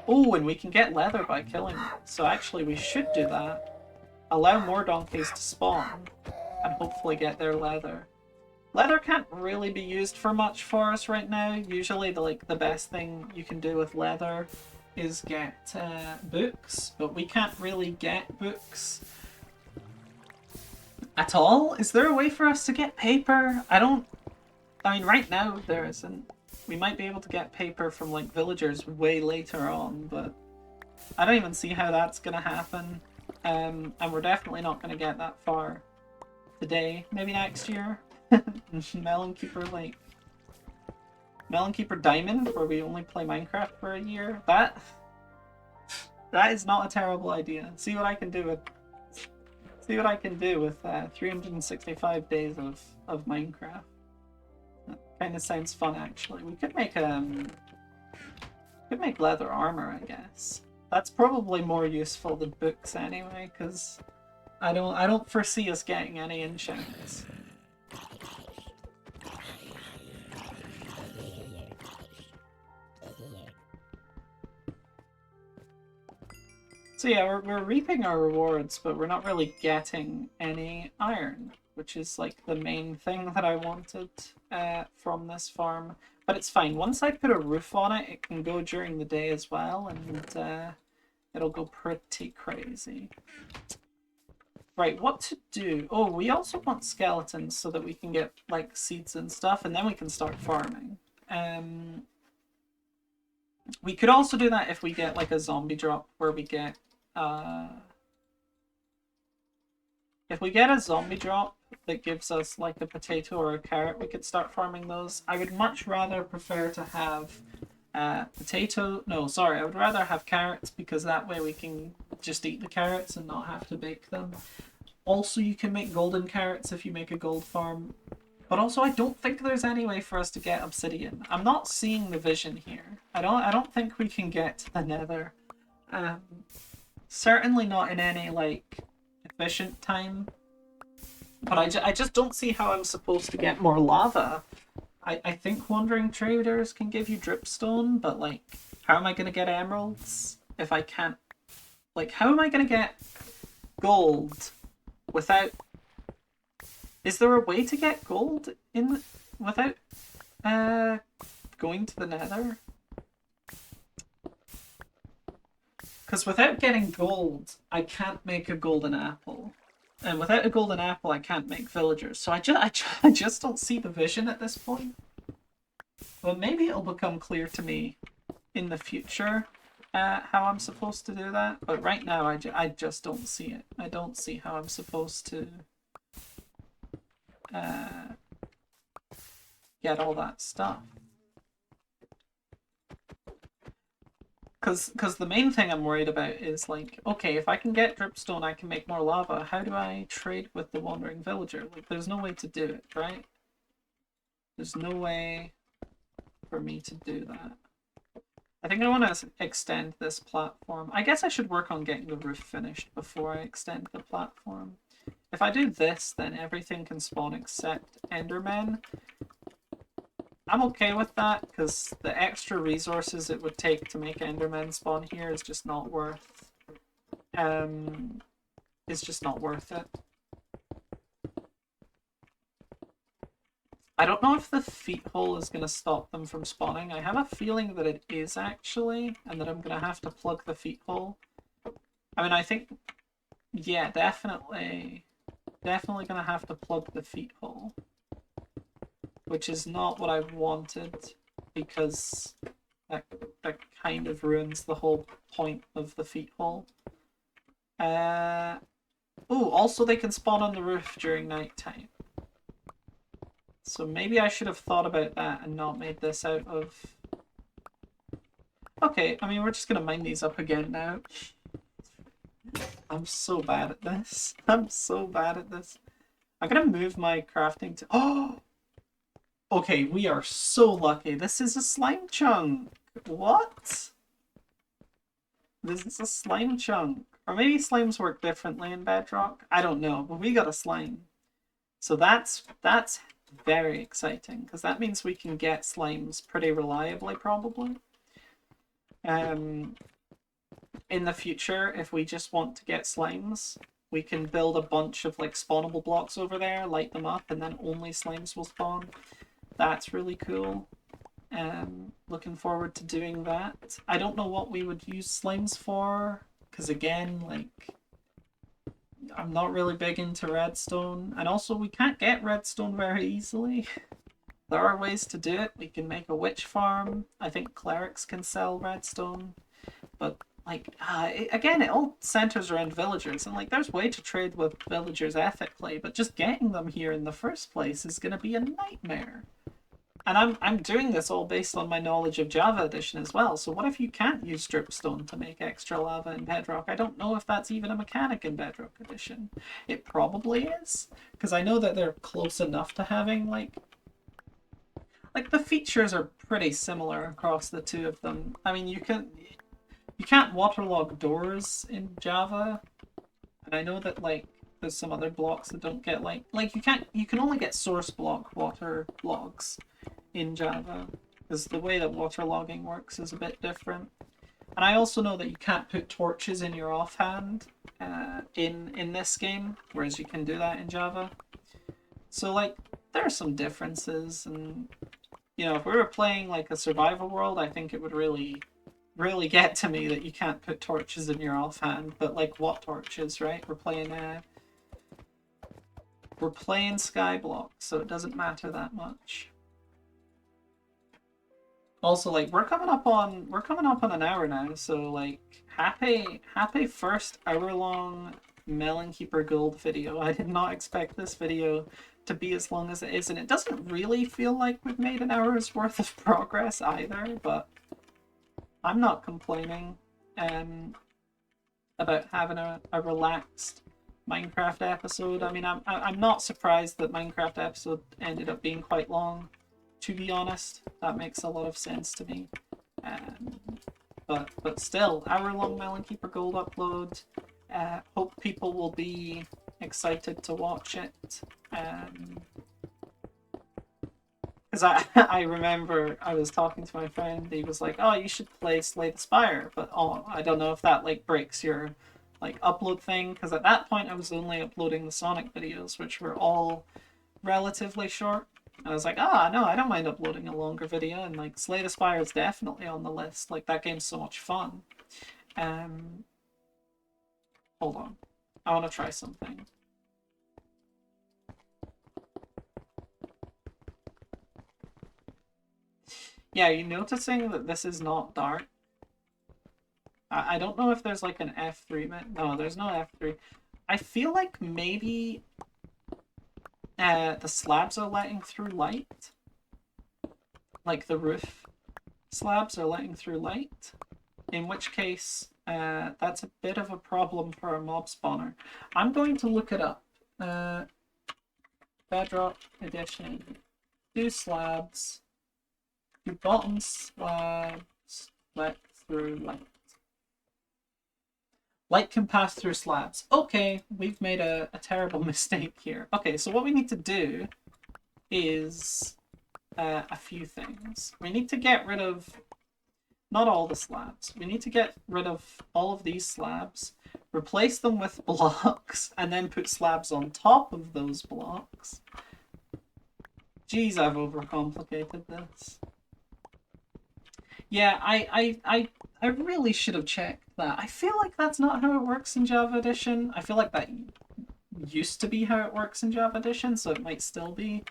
Oh, and we can get leather by killing them. So actually, we should do that. Allow more donkeys to spawn, and hopefully get their leather. Leather can't really be used for much for us right now. Usually, the best thing you can do with leather is get books, but we can't really get books at all. Is there a way for us to get paper? I mean, right now there isn't. We might be able to get paper from like villagers way later on, but I don't even see how that's gonna happen. And we're definitely not gonna get that far today. Maybe next year. Melon Keeper Diamond, where we only play Minecraft for a year. That is not a terrible idea. See what I can do with 365 days of Minecraft. That kind of sounds fun, actually. We could make leather armor, I guess. That's probably more useful than books anyway, because I don't foresee us getting any enchants. So yeah, we're reaping our rewards, but we're not really getting any iron, which is like the main thing that I wanted from this farm. But it's fine. Once I put a roof on it, it can go during the day as well, and it'll go pretty crazy. Right, what to do? Oh, we also want skeletons so that we can get like seeds and stuff, and then we can start farming. We could also do that if we get like a zombie drop where we get if we get a zombie drop that gives us like a potato or a carrot, we could start farming those. I would much rather prefer to have I would rather have carrots, because that way we can just eat the carrots and not have to bake them. Also, you can make golden carrots if you make a gold farm. But also, I don't think there's any way for us to get obsidian. I'm not seeing the vision here. I don't think we can get to the nether. Certainly not in any, like, efficient time. But I just don't see how I'm supposed to get more lava. I think wandering traders can give you dripstone, but, like, how am I going to get emeralds if I can't... Like, how am I going to get gold without... Is there a way to get gold in without going to the Nether, because without getting gold, I can't make a golden apple. And without a golden apple, I can't make villagers. So I just don't see the vision at this point. But maybe it'll become clear to me in the future how I'm supposed to do that. But right now, I just don't see it. I don't see how I'm supposed to get all that stuff. Because the main thing I'm worried about is like, okay, if I can get dripstone, I can make more lava. How do I trade with the wandering villager? Like, there's no way to do it, right? There's no way for me to do that. I think I want to extend this platform. I guess I should work on getting the roof finished before I extend the platform. If I do this, then everything can spawn except Endermen. I'm okay with that, because the extra resources it would take to make Endermen spawn here is just not worth... it's just not worth it. I don't know if the feet hole is going to stop them from spawning. I have a feeling that it is, actually, and that I'm going to have to plug the feet hole. I mean, I think... yeah, definitely going to have to plug the feet hole. Which is not what I wanted, because that kind of ruins the whole point of the feet hole. Oh, also they can spawn on the roof during nighttime. So maybe I should have thought about that and not made this out of... okay, I mean, we're just going to mine these up again now. I'm so bad at this. I'm so bad at this. I'm going to move my crafting to... oh! Okay, we are so lucky. This is a slime chunk. What? This is a slime chunk. Or maybe slimes work differently in Bedrock. I don't know, but we got a slime. So that's very exciting, because that means we can get slimes pretty reliably, probably. In the future, if we just want to get slimes, we can build a bunch of like spawnable blocks over there, light them up, and then only slimes will spawn. That's really cool. Looking forward to doing that. I don't know what we would use slimes for, because again, like, I'm not really big into redstone. And also, we can't get redstone very easily. There are ways to do it. We can make a witch farm. I think clerics can sell redstone. But, like, again, it all centers around villagers. And, like, there's way to trade with villagers ethically, but just getting them here in the first place is going to be a nightmare. And I'm doing this all based on my knowledge of Java Edition as well. So what if you can't use dripstone to make extra lava in Bedrock? I don't know if that's even a mechanic in Bedrock Edition. It probably is, because I know that they're close enough to having, like the features are pretty similar across the two of them. I mean, you can't waterlog doors in Java, and I know that, like, there's some other blocks that don't get, like you can only get source block water logs in Java, because the way that waterlogging works is a bit different. And I also know that you can't put torches in your offhand in this game, whereas you can do that in Java. So, like, there are some differences, and, you know, if we were playing like a survival world, I think it would really get to me that you can't put torches in your offhand. But, like, what torches, right? We're playing Skyblock, so it doesn't matter that much. Also, like, we're coming up on an hour now, so, like, happy first hour-long Melon Keeper Gold video. I did not expect this video to be as long as it is, and it doesn't really feel like we've made an hour's worth of progress either, but I'm not complaining about having a relaxed Minecraft episode. I mean, I'm not surprised that Minecraft episode ended up being quite long. To be honest, that makes a lot of sense to me. But still, hour-long Melon Keeper Gold upload. Hope people will be excited to watch it. Because I remember I was talking to my friend. He was like, "Oh, you should play Slay the Spire," but I don't know if that, like, breaks your, like, upload thing. Because at that point I was only uploading the Sonic videos, which were all relatively short. I was like, ah, no, I don't mind uploading a longer video, and like Slay the Spire is definitely on the list. Like that game's so much fun. Um, hold on, I want to try something. Yeah, you noticing that this is not dark? I don't know if there's like an F3. No, there's no F3. I feel like maybe the slabs are letting through light. Like the roof slabs are letting through light. In which case, that's a bit of a problem for a mob spawner. I'm going to look it up. Bedrock edition. Do slabs. Do bottom slabs let through light. Light can pass through slabs. Okay, we've made a terrible mistake here. Okay, so what we need to do is a few things. We need to get rid of, not all the slabs. We need to get rid of all of these slabs, replace them with blocks, and then put slabs on top of those blocks. Jeez, I've overcomplicated this. Yeah, I really should have checked that. I feel like that's not how it works in Java Edition. I feel like that used to be how it works in Java Edition, so it might still be.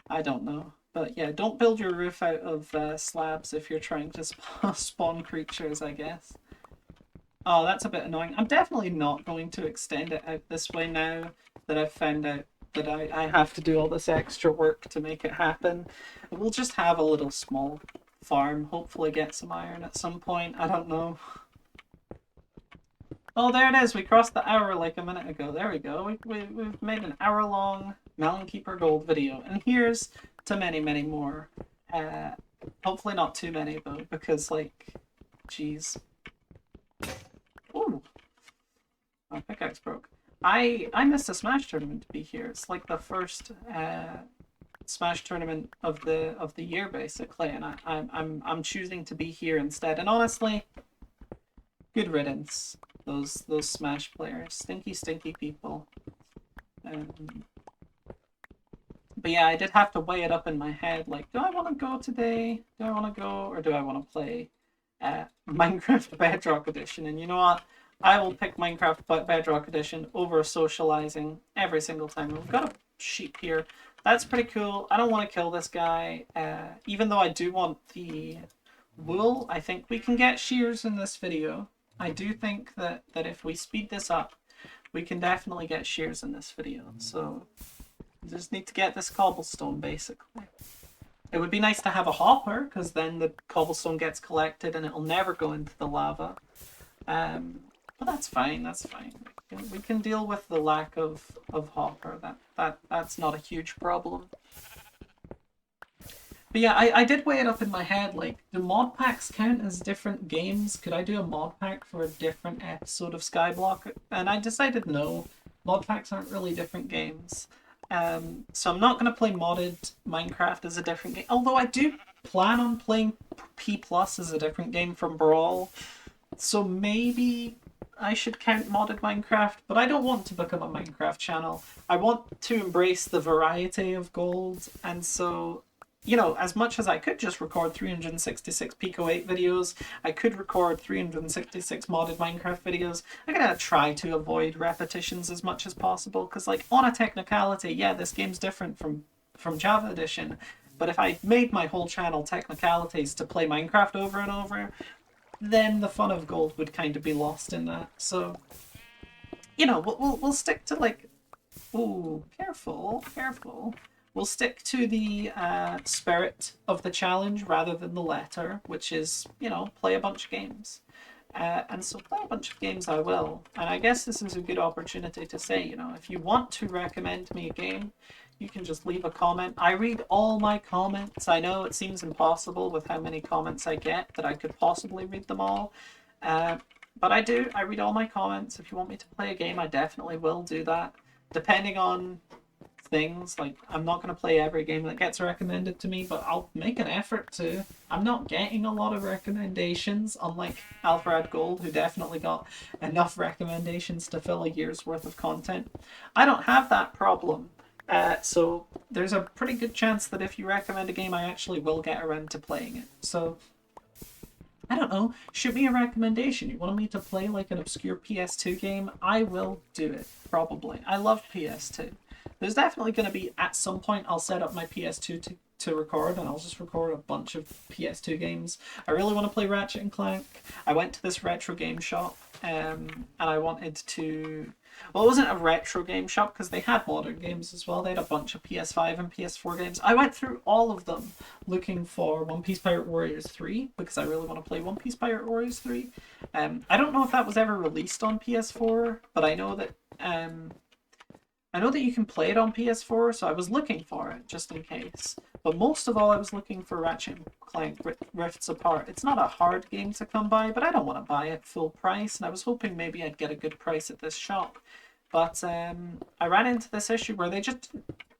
I don't know. But yeah, don't build your roof out of slabs if you're trying to spawn creatures, I guess. Oh, that's a bit annoying. I'm definitely not going to extend it out this way now that I've found out that I have to do all this extra work to make it happen. We'll just have a little small farm, hopefully get some iron at some point. I don't know. Oh, there it is. We crossed the hour like a minute ago. There we go. We've made an hour-long Melon Keeper Gold video. And here's to many, many more. Hopefully not too many, though, because, like, jeez. Ooh. My pickaxe broke. I missed a Smash tournament to be here. It's like the first Smash tournament of the year, basically, and I'm choosing to be here instead. And honestly, good riddance. Those Smash players, stinky people. But yeah, I did have to weigh it up in my head. Like, do I want to go today? Do I want to go, or do I want to play Minecraft Bedrock Edition? And you know what? I will pick Minecraft Bedrock Edition over socializing every single time. We've got a sheep here. That's pretty cool. I don't want to kill this guy. Even though I do want the wool, I think we can get shears in this video. I do think that if we speed this up, we can definitely get shears in this video. So we just need to get this cobblestone, basically. It would be nice to have a hopper, because then the cobblestone gets collected and it'll never go into the lava. But that's fine, that's fine. We can deal with the lack of hopper. That's not a huge problem. But yeah, I did weigh it up in my head, like, do mod packs count as different games? Could I do a mod pack for a different episode of Skyblock? And I decided no, mod packs aren't really different games. So I'm not going to play modded Minecraft as a different game, although I do plan on playing P+ as a different game from Brawl. So maybe I should count modded Minecraft, but I don't want to become a Minecraft channel. I want to embrace the variety of gold, and so, you know, as much as I could just record 366 Pico 8 videos, I could record 366 modded Minecraft videos. I'm gonna try to avoid repetitions as much as possible, because, like, on a technicality, yeah, this game's different from Java Edition, but if I made my whole channel technicalities to play Minecraft over and over, then the fun of gold would kind of be lost in that. So, you know, we'll stick to, like, ooh, careful. We'll stick to the spirit of the challenge rather than the letter, which is, you know, play a bunch of games. And so play a bunch of games I will. And I guess this is a good opportunity to say, you know, if you want to recommend me a game, you can just leave a comment. I read all my comments. I know it seems impossible with how many comments I get that I could possibly read them all. But I do. I read all my comments. If you want me to play a game, I definitely will do that. Depending on things, like, I'm not going to play every game that gets recommended to me, but I'll make an effort to. I'm not getting a lot of recommendations, unlike Alfred Gold, who definitely got enough recommendations to fill a year's worth of content. I don't have that problem, So there's a pretty good chance that if you recommend a game, I actually will get around to playing it. So I don't know. Shoot me a recommendation. You want me to play like an obscure PS2 game? I will do it, probably. I love PS2. There's definitely going to be, at some point, I'll set up my PS2 to record, and I'll just record a bunch of PS2 games. I really want to play Ratchet and Clank. I went to this retro game shop, and I wanted to. Well, it wasn't a retro game shop because they had modern games as well. They had a bunch of PS5 and PS4 games. I went through all of them looking for One Piece Pirate Warriors 3 because I really want to play One Piece Pirate Warriors 3. I don't know if that was ever released on PS4, but I know that you can play it on PS4, so I was looking for it just in case. But most of all, I was looking for Ratchet and Clank Rifts Apart. It's not a hard game to come by, but I don't want to buy it full price, and I was hoping maybe I'd get a good price at this shop. But I ran into this issue where they just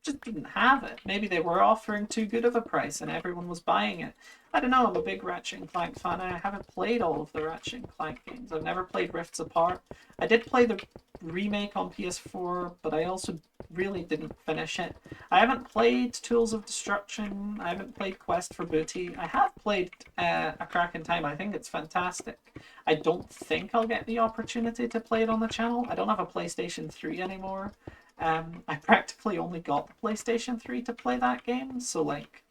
didn't have it. Maybe they were offering too good of a price and everyone was buying it. I don't know, I'm a big Ratchet and Clank fan. I haven't played all of the Ratchet and Clank games. I've never played Rifts Apart. I did play the remake on PS4, but I also really didn't finish it. I haven't played Tools of Destruction. I haven't played Quest for Booty. I have played A Crack in Time. I think it's fantastic. I don't think I'll get the opportunity to play it on the channel. I don't have a PlayStation 3 anymore. I practically only got the PlayStation 3 to play that game, so like,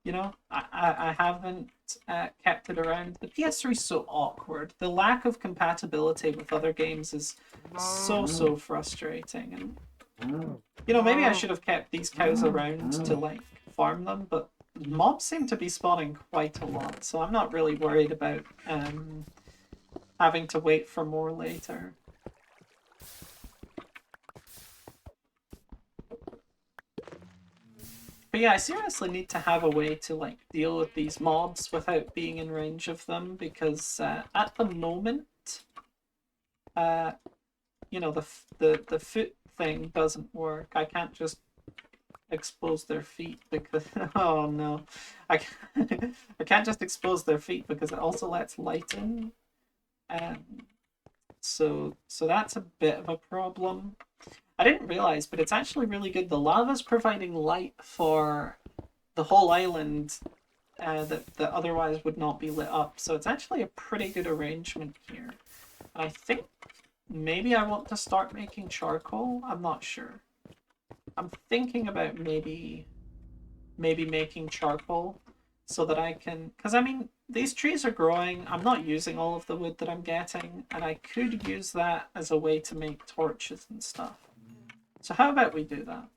you know, I haven't kept it around. The PS3 is so awkward. The lack of compatibility with other games is so frustrating. And you know, maybe I should have kept these cows around to like farm them, but mobs seem to be spawning quite a lot, so I'm not really worried about having to wait for more later. But yeah, I seriously need to have a way to like deal with these mobs without being in range of them because at the moment, uh, you know, the foot thing doesn't work. I can't just expose their feet because oh no, I can't, I can't just expose their feet because it also lets light in. Um, so that's a bit of a problem. I didn't realize, but it's actually really good. The lava's providing light for the whole island that otherwise would not be lit up. So it's actually a pretty good arrangement here. And I think maybe I want to start making charcoal. I'm not sure. I'm thinking about maybe making charcoal so that I can, because I mean these trees are growing. I'm not using all of the wood that I'm getting, and I could use that as a way to make torches and stuff. So how about we do that?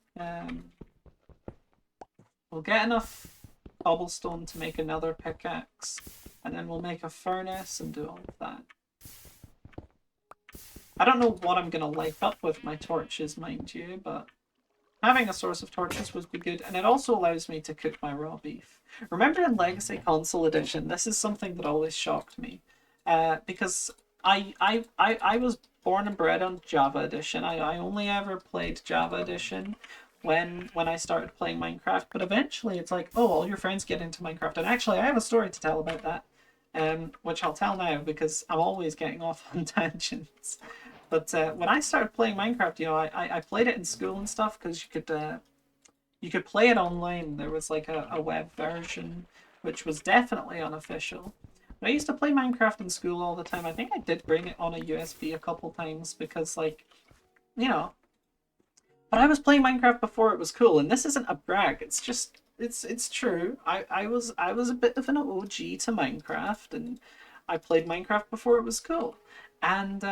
We'll get enough cobblestone to make another pickaxe, and then we'll make a furnace and do all of that. I don't know what I'm going to light up with my torches, mind you, but having a source of torches would be good, and it also allows me to cook my raw beef. Remember in Legacy Console Edition, this is something that always shocked me, because I was born and bred on Java Edition. I only ever played Java Edition when I started playing Minecraft, but eventually it's like, oh, all your friends get into Minecraft, and actually I have a story to tell about that, which I'll tell now because I'm always getting off on tangents. But when I started playing Minecraft, you know, I played it in school and stuff because you could play it online. There was like a web version, which was definitely unofficial. But I used to play Minecraft in school all the time. I think I did bring it on a USB a couple times because, like, you know. But I was playing Minecraft before it was cool, and this isn't a brag. It's just it's true. I was a bit of an OG to Minecraft, and I played Minecraft before it was cool. And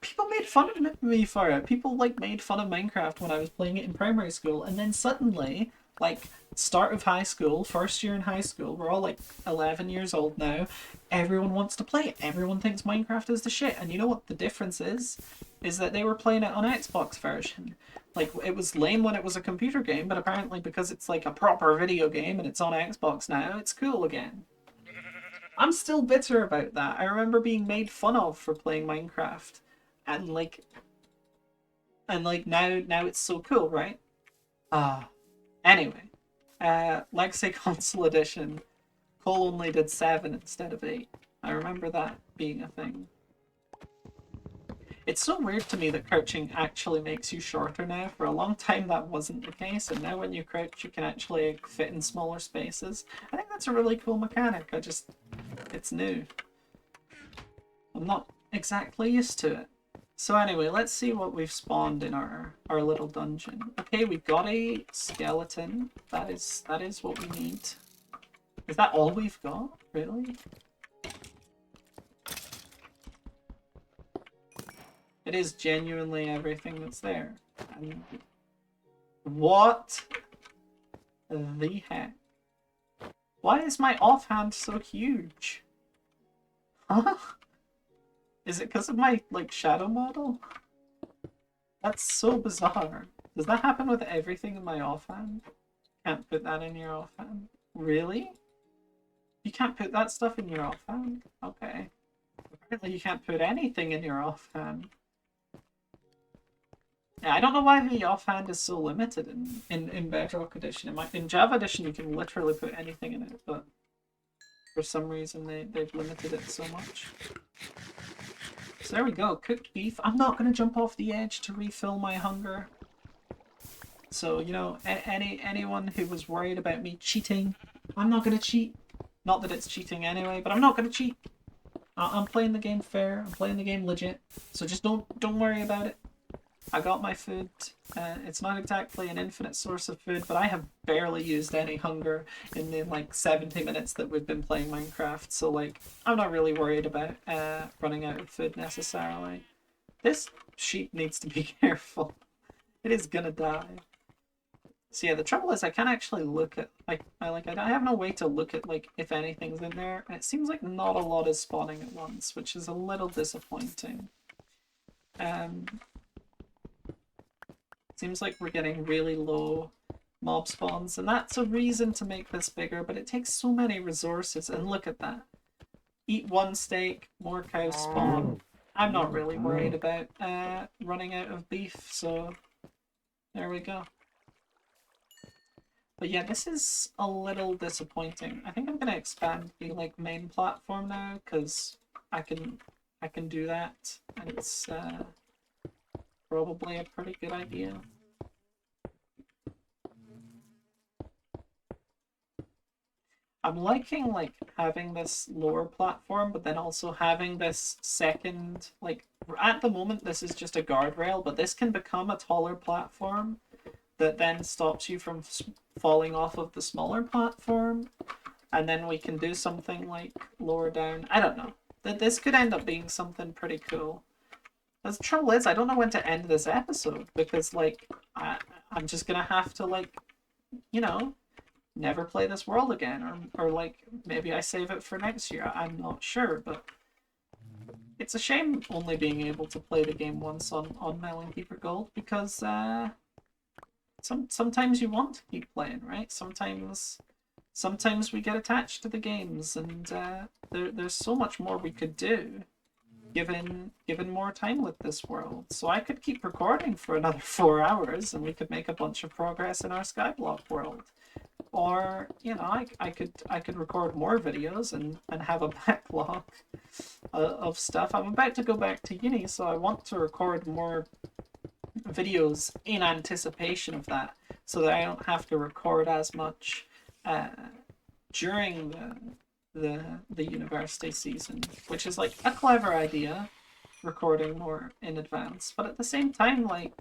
people made fun of me for it. People like made fun of Minecraft when I was playing it in primary school, and then suddenly, like start of high school, first year in high school, we're all like 11 years old now. Everyone wants to play it. Everyone thinks Minecraft is the shit. And you know what the difference is? Is that they were playing it on Xbox version. Like it was lame when it was a computer game, but apparently because it's like a proper video game and it's on Xbox now, it's cool again. I'm still bitter about that. I remember being made fun of for playing Minecraft, and now it's so cool, right? Anyway, Legacy Console Edition, Cole only did 7 instead of 8. I remember that being a thing. It's so weird to me that crouching actually makes you shorter now. For a long time that wasn't the case, and now when you crouch you can actually fit in smaller spaces. I think that's a really cool mechanic. It's new. I'm not exactly used to it. So anyway, let's see what we've spawned in our little dungeon. Okay, we've got a skeleton. That is what we need. Is that all we've got? Really? It is genuinely everything that's there. And what the heck? Why is my offhand so huge? Huh? Is it because of my, like, shadow model? That's so bizarre. Does that happen with everything in my offhand? Can't put that in your offhand. Really? You can't put that stuff in your offhand? Okay. Apparently you can't put anything in your offhand. Yeah, I don't know why the offhand is so limited in Bedrock Edition. In Java Edition you can literally put anything in it, but for some reason they've limited it so much. So there we go, cooked beef. I'm not going to jump off the edge to refill my hunger. So, you know, anyone who was worried about me cheating, I'm not going to cheat. Not that it's cheating anyway, but I'm not going to cheat. I'm playing the game fair. I'm playing the game legit. So just don't worry about it. I got my food. It's not exactly an infinite source of food, but I have barely used any hunger in the like 70 minutes that we've been playing Minecraft. So like, I'm not really worried about running out of food necessarily. This sheep needs to be careful. It is gonna die. So yeah, the trouble is I can't actually look at I have no way to look at like if anything's in there, and it seems like not a lot is spawning at once, which is a little disappointing. Seems like we're getting really low mob spawns, and that's a reason to make this bigger, but it takes so many resources, and look at that. Eat one steak, more cows spawn. I'm not really worried about running out of beef, so there we go. But yeah, this is a little disappointing. I think I'm gonna expand the like main platform now, because I can do that, and it's probably a pretty good idea. I'm liking like having this lower platform, but then also having this second, like at the moment this is just a guardrail, but this can become a taller platform that then stops you from falling off of the smaller platform, and then we can do something like lower down. I don't know. This could end up being something pretty cool. The trouble is, I don't know when to end this episode, because like I'm just gonna have to like, you know, never play this world again, or like maybe I save it for next year. I'm not sure, but it's a shame only being able to play the game once on Melon Keeper Gold, because sometimes you want to keep playing, right? Sometimes we get attached to the games, and there's so much more we could do given more time with this world. So I could keep recording for another 4 hours, and we could make a bunch of progress in our Skyblock world. Or, you know, I could record more videos and have a backlog of stuff. I'm about to go back to uni, so I want to record more videos in anticipation of that, so that I don't have to record as much during the university season, which is like a clever idea, recording more in advance. But at the same time, like,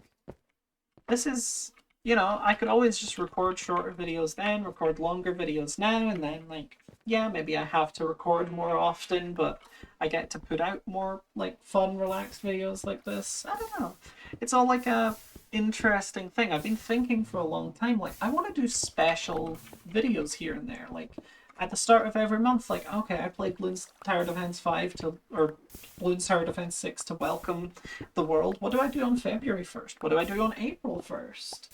this is, you know, I could always just record shorter videos then, record longer videos now, and then like, yeah, maybe I have to record more often, but I get to put out more like fun, relaxed videos like this. I don't know. It's all like a interesting thing. I've been thinking for a long time, like, I want to do special videos here and there, like at the start of every month, like, okay, I played Bloons Tower Defense 5 or Bloons Tower Defense 6 to welcome the world. What do I do on February 1st? What do I do on April 1st?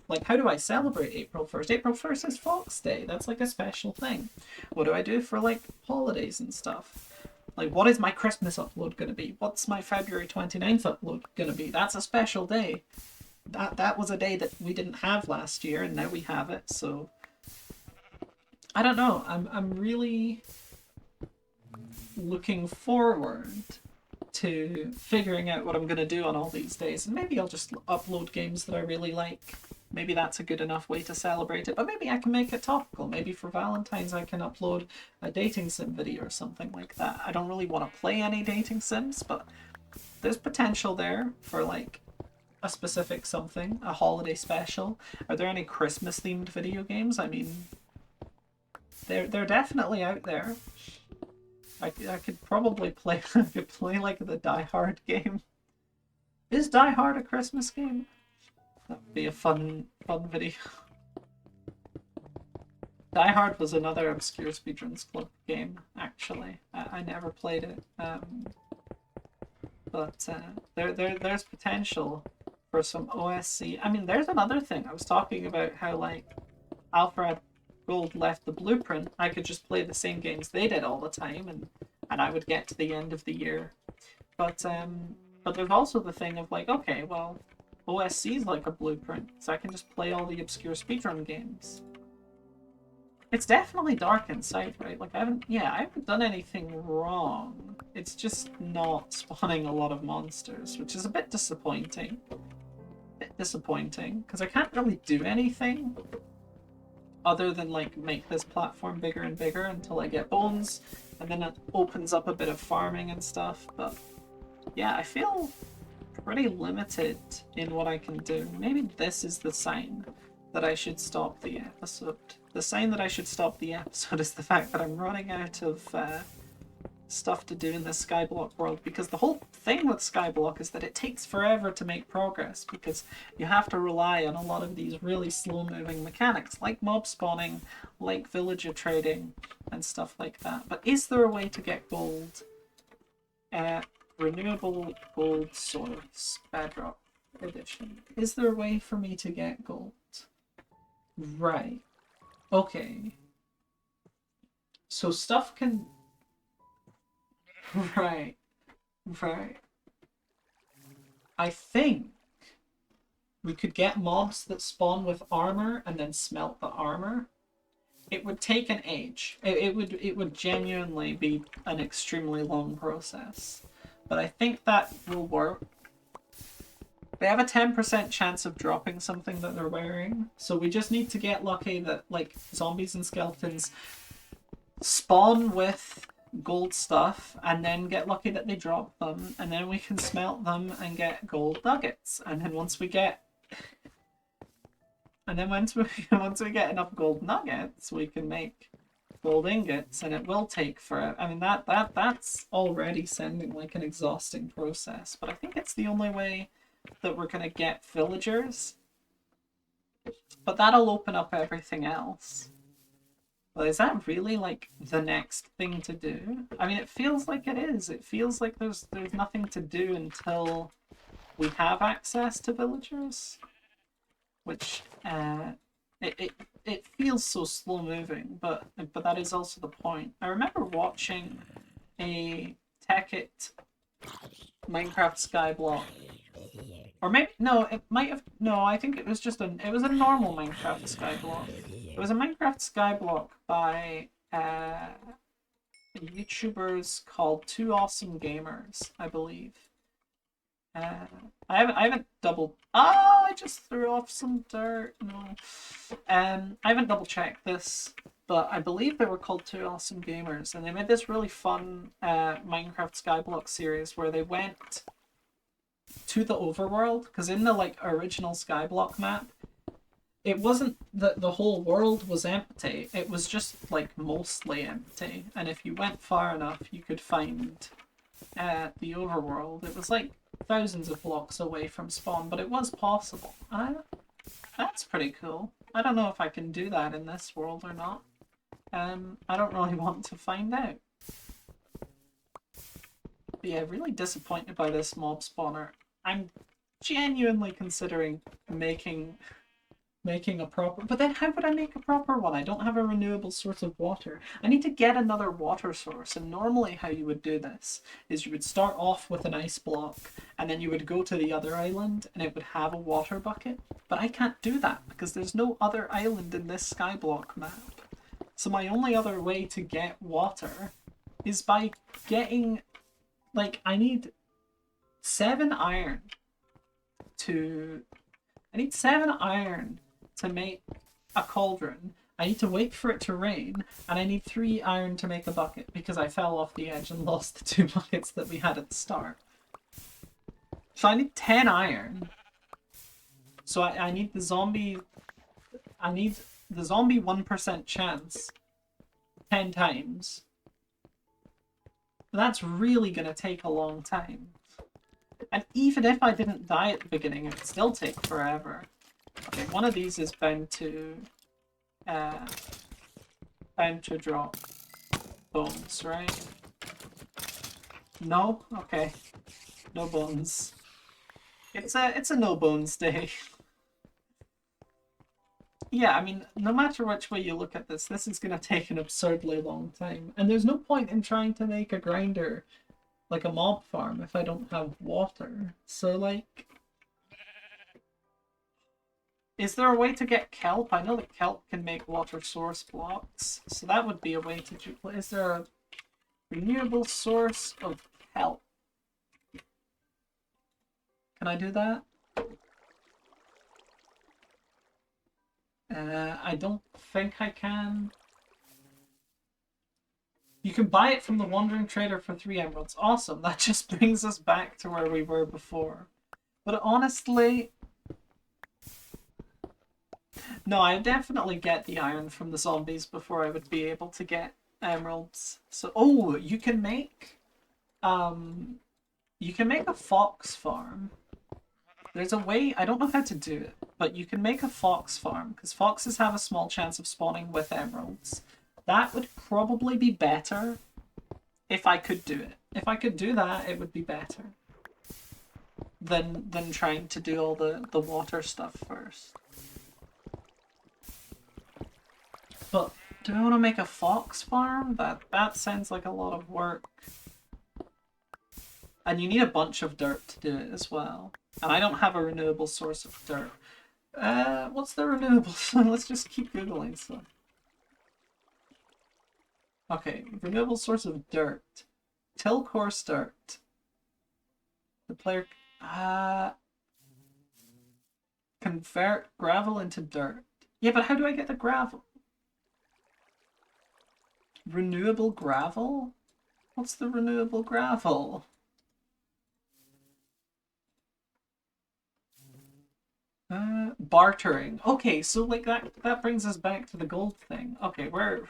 Like, how do I celebrate April 1st? April 1st is Fox Day. That's like a special thing. What do I do for like holidays and stuff? Like, what is my Christmas upload going to be? What's my February 29th upload going to be? That's a special day. That was a day that we didn't have last year, and now we have it, so I don't know. I'm really looking forward to figuring out what I'm going to do on all these days. And maybe I'll just upload games that I really like. Maybe that's a good enough way to celebrate it. But maybe I can make it topical. Maybe for Valentine's I can upload a dating sim video or something like that. I don't really want to play any dating sims, but there's potential there for like a specific something, a holiday special. Are there any Christmas themed video games? I mean, they're definitely out there. I could probably play I could play like the Die Hard game. Is Die Hard a Christmas game? That would be a fun video. Die Hard was another obscure speedruns club game, actually. I never played it. But there's potential for some OSC. I mean, there's another thing. I was talking about how, like, Alfred Gold left the blueprint. I could just play the same games they did all the time, and I would get to the end of the year. But there's also the thing of, like, okay, well, OSC is like a blueprint, so I can just play all the obscure speedrun games. It's definitely dark inside, right? Like, I haven't done anything wrong. It's just not spawning a lot of monsters, which is a bit disappointing. Because I can't really do anything other than, like, make this platform bigger and bigger until I get bones, and then it opens up a bit of farming and stuff, but yeah, I feel pretty limited in what I can do. Maybe this is the sign that I should stop the episode. The sign that I should stop the episode is the fact that I'm running out of stuff to do in this Skyblock world, because the whole thing with Skyblock is that it takes forever to make progress, because you have to rely on a lot of these really slow-moving mechanics, like mob spawning, like villager trading, and stuff like that. But is there a way to get gold? Renewable gold source, Bedrock edition. Is there a way for me to get gold? Right. Okay. So stuff can... Right. Right. I think we could get mobs that spawn with armor and then smelt the armor. It would take an age. It would genuinely be an extremely long process. But I think that will work. They have a 10% chance of dropping something that they're wearing, so we just need to get lucky that, like, zombies and skeletons spawn with gold stuff, and then get lucky that they drop them, and then we can smelt them and get gold nuggets. And then once we get once we get enough gold nuggets, we can make gold ingots, and it will take forever. I mean, that's already sounding like an exhausting process, but I think it's the only way that we're gonna get villagers. But that'll open up everything else. But is that really, like, the next thing to do? I mean, it feels like it is. It feels like there's nothing to do until we have access to villagers, which it feels so slow moving, but that is also the point. I remember watching a Tekkit Minecraft Skyblock, or maybe no, it might have I think it was just a normal Minecraft Skyblock. It was a Minecraft Skyblock by YouTubers called Two Awesome Gamers, I believe. I haven't double. Oh, I just threw off some dirt. No. I haven't double checked this, but I believe they were called Two Awesome Gamers, and they made this really fun Minecraft Skyblock series where they went to the overworld, because in the, like, original Skyblock map, it wasn't that the whole world was empty. It was just, like, mostly empty, and if you went far enough, you could find the overworld. It was like thousands of blocks away from spawn, but it was possible. That's pretty cool. I don't know if I can do that in this world or not. I don't really want to find out. But yeah, really disappointed by this mob spawner. I'm genuinely considering making a proper... But then how would I make a proper one? I don't have a renewable source of water. I need to get another water source, and normally how you would do this is you would start off with an ice block, and then you would go to the other island, and it would have a water bucket. But I can't do that, because there's no other island in this Skyblock map. So my only other way to get water is by getting... Like, I need 7 iron to... I need 7 iron to make a cauldron. I need to wait for it to rain, and I need 3 iron to make a bucket, because I fell off the edge and lost the 2 buckets that we had at the start. So I need 10 iron. So I need the zombie... I need the zombie 1% chance 10 times. That's really gonna take a long time. And even if I didn't die at the beginning, it would still take forever. Okay, one of these is bound to drop bones, right? No? Okay. No bones. It's a no bones day. Yeah, I mean, no matter which way you look at this, this is gonna take an absurdly long time. And there's no point in trying to make a grinder like a mob farm if I don't have water. So, like... Is there a way to get kelp? I know that kelp can make water source blocks, so that would be a way to duplicate. Is there a renewable source of kelp? Can I do that? I don't think I can. You can buy it from the Wandering Trader for 3 emeralds. Awesome, that just brings us back to where we were before. But honestly... No, I definitely get the iron from the zombies before I would be able to get emeralds. So, oh, you can make a fox farm. There's a way, I don't know how to do it, but you can make a fox farm, because foxes have a small chance of spawning with emeralds. That would probably be better if I could do it. If I could do that, it would be better than trying to do all the water stuff first. But do I want to make a fox farm? That sounds like a lot of work. And you need a bunch of dirt to do it as well. And I don't have a renewable source of dirt. What's the renewable? Let's just keep Googling stuff. Okay, renewable source of dirt. Till coarse dirt. The player... convert gravel into dirt. Yeah, but how do I get the gravel? Renewable gravel? What's the renewable gravel? Bartering. Okay, so like that brings us back to the gold thing. Okay, we're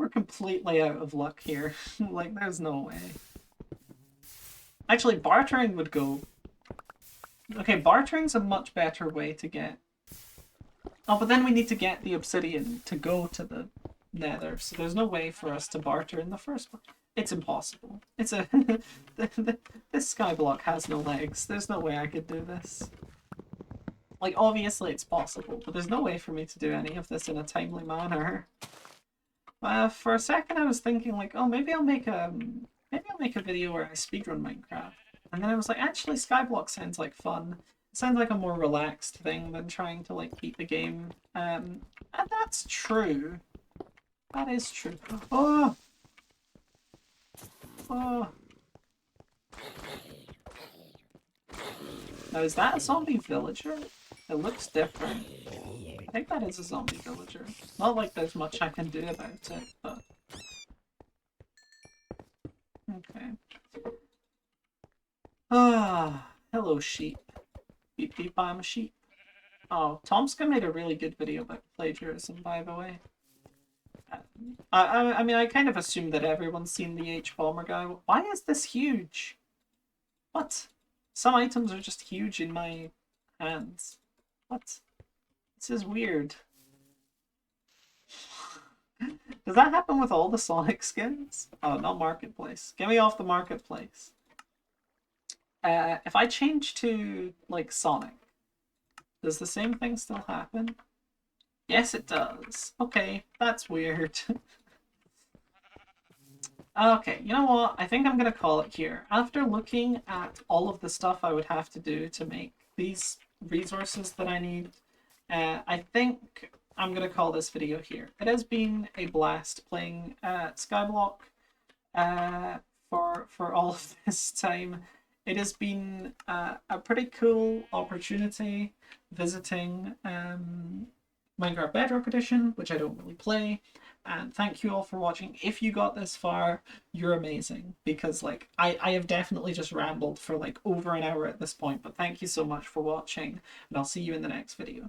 completely out of luck here. Like, there's no way. Actually, bartering would go... Okay, bartering's a much better way to get... Oh, but then we need to get the obsidian to go to the nether, so there's no way for us to barter in the first place. It's impossible. It's a... This skyblock has no legs. There's no way I could do this. Like, obviously it's possible, but there's no way for me to do any of this in a timely manner. For a second I was thinking, like, oh, maybe I'll make a video where I speedrun Minecraft. And then I was like, actually, Skyblock sounds like fun. It sounds like a more relaxed thing than trying to, like, beat the game. And that's true. That is true. Oh! Oh! Now, is that a zombie villager? It looks different. I think that is a zombie villager. Not like there's much I can do about it, but... Okay. Ah, hello sheep. Beep beep, I'm a sheep. Oh, Tomska made a really good video about plagiarism, by the way. I mean, I kind of assume that everyone's seen the H-Bomber guy. Why is this huge? What? Some items are just huge in my hands. What? This is weird. Does that happen with all the Sonic skins? Oh, not Marketplace. Get me off the Marketplace. If I change to, like, Sonic, does the same thing still happen? Yes, it does. Okay, that's weird. Okay, you know what? I think I'm gonna call it here. After looking at all of the stuff I would have to do to make these resources that I need, I think I'm gonna call this video here. It has been a blast playing Skyblock for all of this time. it has been a pretty cool opportunity visiting Minecraft Bedrock Edition, which I don't really play. And thank you all for watching. If you got this far, you're amazing, because like I have definitely just rambled for like over an hour at this point, but thank you so much for watching, and I'll see you in the next video.